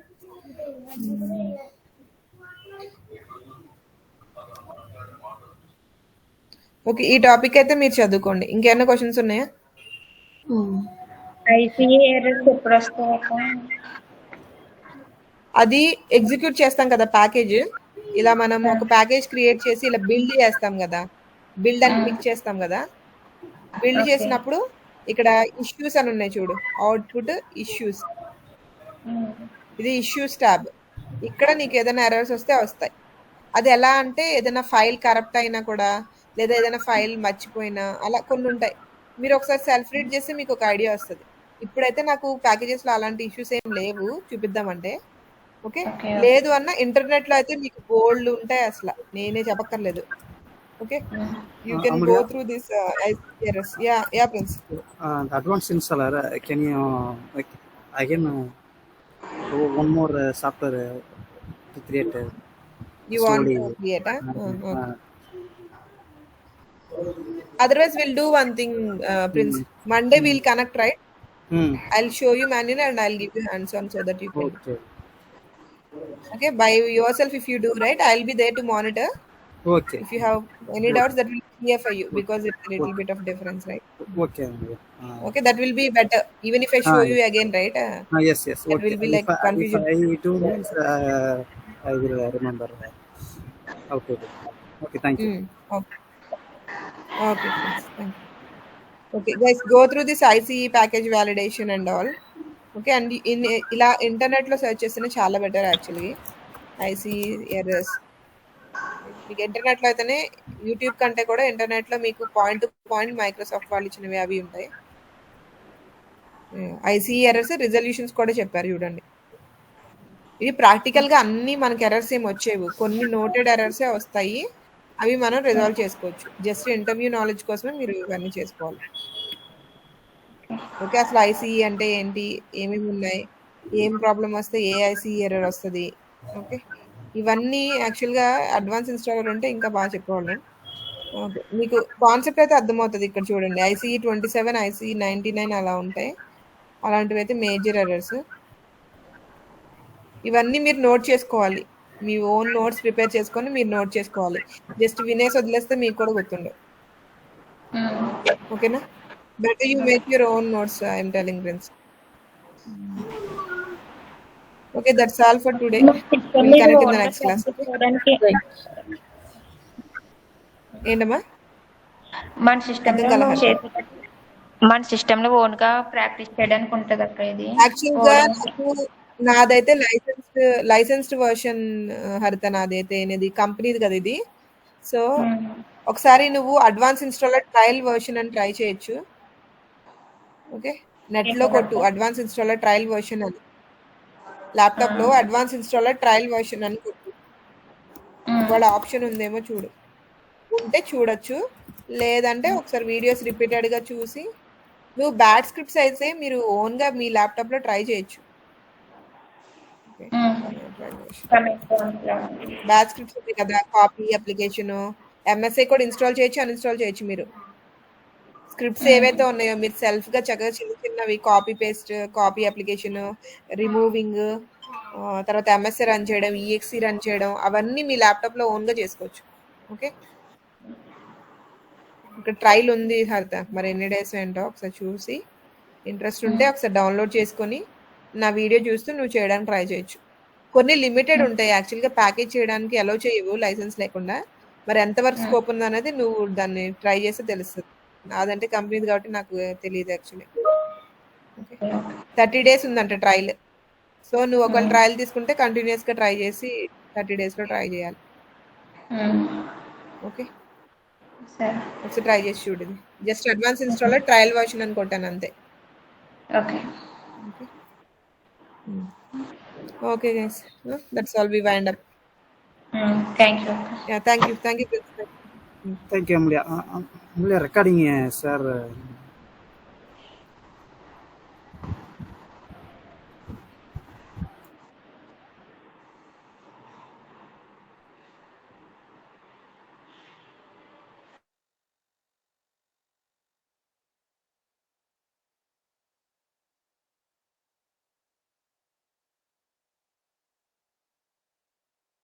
ఓకే, ఈ టాపిక్ అయితే మీరు చదువుకోండి. ఇంకేమైనా క్వశ్చన్స్ ఉన్నాయా? ఐసీఏ ఎర్రర్స్ ఎప్పుడు వస్తాయా? అది ఎగ్జిక్యూట్ చేస్తాం కదా ప్యాకేజ్. ఇలా మనం ఒక ప్యాకేజ్ క్రియేట్ చేసి ఇలా బిల్డ్ చేస్తాం కదా, బిల్డ్ అని క్లిక్ చేస్తాం కదా. బిల్డ్ చేసినప్పుడు ఇక్కడ ఇష్యూస్ అని ఉన్నాయి చూడు, అవుట్పుట్ ఇష్యూస్. ఇది ఇష్యూస్ ట్యాబ్. ఇక్కడ నీకు ఏదైనా ఎర్రర్స్ వస్తే వస్తాయి. అది ఎలా అంటే ఏదైనా ఫైల్ కరప్ట్ అయినా కూడా, లేదా ఏదైనా ఫైల్ మర్చిపోయినా, అలా కొన్ని ఉంటాయి. మీరు ఒకసారి సెల్ఫ్ రీడ్ చేస్తే మీకు ఒక ఐడియా వస్తుంది. ఇప్పుడైతే నాకు ప్యాకేజెస్లో అలాంటి ఇష్యూస్ ఏం లేవు చూపిద్దామంటే. ఓకే, లేదు అన్న ఇంటర్నెట్ లో అయితే మీకు బోల్డ్ ఉంటాయి, అసలు నేనే చెప్పక్కర్లేదు. Okay, you can go through this errors. Yeah prince. Advanced installer, can you again do one more software to create? You want to create? Okay. Otherwise, we'll do one thing, Prince. Monday we'll connect, right? I'll show you manual and I'll give you hands-on so that you can. Okay, by yourself if you do, right? I'll be there to monitor. Okay. If you have any doubts, that will be clear for you because it's a little bit of difference, right? Okay. Okay, that will be better. Even if I show you again, right? Yes. It will be like confusion. If I do means, I will remember. Okay. Thank you. Okay, friends. Thank you. Okay, guys, go through this ICE package validation and all. Okay, and ఇలా ఇంటర్నెట్లో search చేస్తేనే చాలా better actually. IC errors మీకు ఇంటర్నెట్లో అయితేనే, YouTube కంటే కూడా ఇంటర్నెట్లో మీకు పాయింట్ టు పాయింట్ మైక్రోసాఫ్ట్ వాళ్ళు ఇచ్చినవి అవి ఉంటాయి. ఐసీ ఎర్రర్స్ రిజల్యూషన్స్ కూడా చెప్పారు చూడండి. ఇది ప్రాక్టికల్గా అన్నీ మనకి ఎర్రర్స్ ఏమి వచ్చేవి, కొన్ని నోటెడ్ ఎర్రర్సే వస్తాయి. అవి మనం రిజాల్వ్ చేసుకోవచ్చు. జస్ట్ ఇంటర్వ్యూ నాలెడ్జ్ కోసమే మీరు ఇవన్నీ చేసుకోవాలి. ఓకే, అసలు ఐసీఈ అంటే ఏంటి, ఏమేమి ఉన్నాయి, ఏం ప్రాబ్లం వస్తే ఏ ఐసీఈ ఎర్రర్ వస్తుంది. ఓకే, ఇవన్నీ యాక్చువల్గా అడ్వాన్స్ ఇన్స్టాలర్ ఉంటే ఇంకా బాగా చెప్పేవాళ్ళం. ఓకే, మీకు కాన్సెప్ట్ అయితే అర్థమవుతుంది. ఇక్కడ చూడండి, ఐసీఈ 27, ఐసీఈ 99 అలా ఉంటాయి. అలాంటివి అయితే మేజర్ ఎర్రర్స్. ఇవన్నీ మీరు నోట్ చేసుకోవాలి. మీ ఓన్ నోట్స్ ప్రిపేర్ చేసుకొని మీరు నోట్ చేసుకోవాలి. జస్ట్ వినేసి వదిలేస్తే మీకు కూడా గుర్తుండవు. ఓకేనా? Better you make your own notes, I am telling Prince. Okay, that's all for today. మన సిస్టమ్ We'll మీద connect in the ఓన్ గా next class. Practice Okay? చేయడానికి ఏంటమ్మా? మన సిస్టమ్ అర్థం లో కాల నువ్వు హరిత. చేసేటట్టు మన సిస్టమ్ లో ఓన్ గా ప్రాక్టీస్ చేయడానికి ఉంటది అక్క ఇది యాక్చువల్‌గా నాకు నాదైతే లైసెన్స్డ్ వర్షన్ హరిత నాదైతే అనేది కంపెనీది కదా ఇది. సో, ఒకసారి నువ్వు అడ్వాన్స్ ఇన్‌స్టాలర్ ట్రయల్ వర్షన్ అని ట్రై చేయొచ్చు. ఓకే. నెట్‌లో కొట్టు అడ్వాన్స్ ఇన్‌స్టాలర్ ట్రయల్ వర్షన్ అని. ల్యాప్‌టాప్‌లో అడ్వాన్స్ ఇన్‌స్టాలర్ ట్రయల్ వర్షన్ అని కొట్టు. ఒకవేళ ఆప్షన్ ఉందేమో చూడు. ఉంటే చూడొచ్చు. లేదంటే ఒకసారి వీడియోస్ రిపీటెడ్‌గా చూసి నువ్వు బ్యాడ్ స్క్రిప్ట్స్ అయితే మీరు ఓన్‌గా మీ ల్యాప్‌టాప్‌లో ట్రై చేయొచ్చు. Okay. Trial version. Bad scripts ఉంటాయి కదా! కాపీ అప్లికేషను, ఎంఎస్ఐ కూడా ఇన్‌స్టాల్ చేయొచ్చు, అన్‌ఇన్‌స్టాల్ చేయొచ్చు మీరు. స్క్రిప్ట్స్ ఏవైతే ఉన్నాయో మీరు సెల్ఫ్‌గా చక్కగా చిన్న చిన్నవి copy paste, copy application, removing తర్వాత ఎంఎస్ఐ రన్ చేయడం, ఈఎక్స్ఈ రన్ చేయడం అవన్నీ మీ ల్యాప్‌టాప్‌లో ఓన్‌గా చేసుకోవచ్చు. ఓకే. ఇక్కడ ట్రయల్ ఉంది హరిత. మరి ఎన్ని డేస్ ఏంటో ఒకసారి చూసి ఇంట్రెస్ట్ ఉంటే ఒకసారి డౌన్లోడ్ చేసుకొని నా వీడియో చూస్తూ నువ్వు చేయడానికి ట్రై చేయొచ్చు. కొన్ని లిమిటెడ్ ఉంటాయి. యాక్చువల్‌గా ప్యాకేజ్ చేయడానికి అలౌ చేయవు లైసెన్స్ లేకుండా. మరి ఎంతవరకు స్కోప్ ఉందనేది నువ్వు దాన్ని ట్రై చేస్తే తెలుస్తది. నాదంటే కంపెనీది కాబట్టి నాకు తెలీదు యాక్చువల్లీ. ఓకే. 30 డేస్ ఉందంట ట్రయల్. సో, నువ్వు ఒకవేళ ట్రయల్ తీసుకుంటే కంటిన్యూయస్‌గా ట్రై చేసి 30 డేస్‌లో ట్రై చేయాలి. ఓకే. సరే ఒకసారి ట్రై చేసి చూడు ఇది. Just advance installer trial version అని కొట్టాను అంతే. Okay okay. Okay guys. That's all we wind up. Thank you Yeah, thank you. Thank you. Thank you, Amelia. Amelia, recording, sir.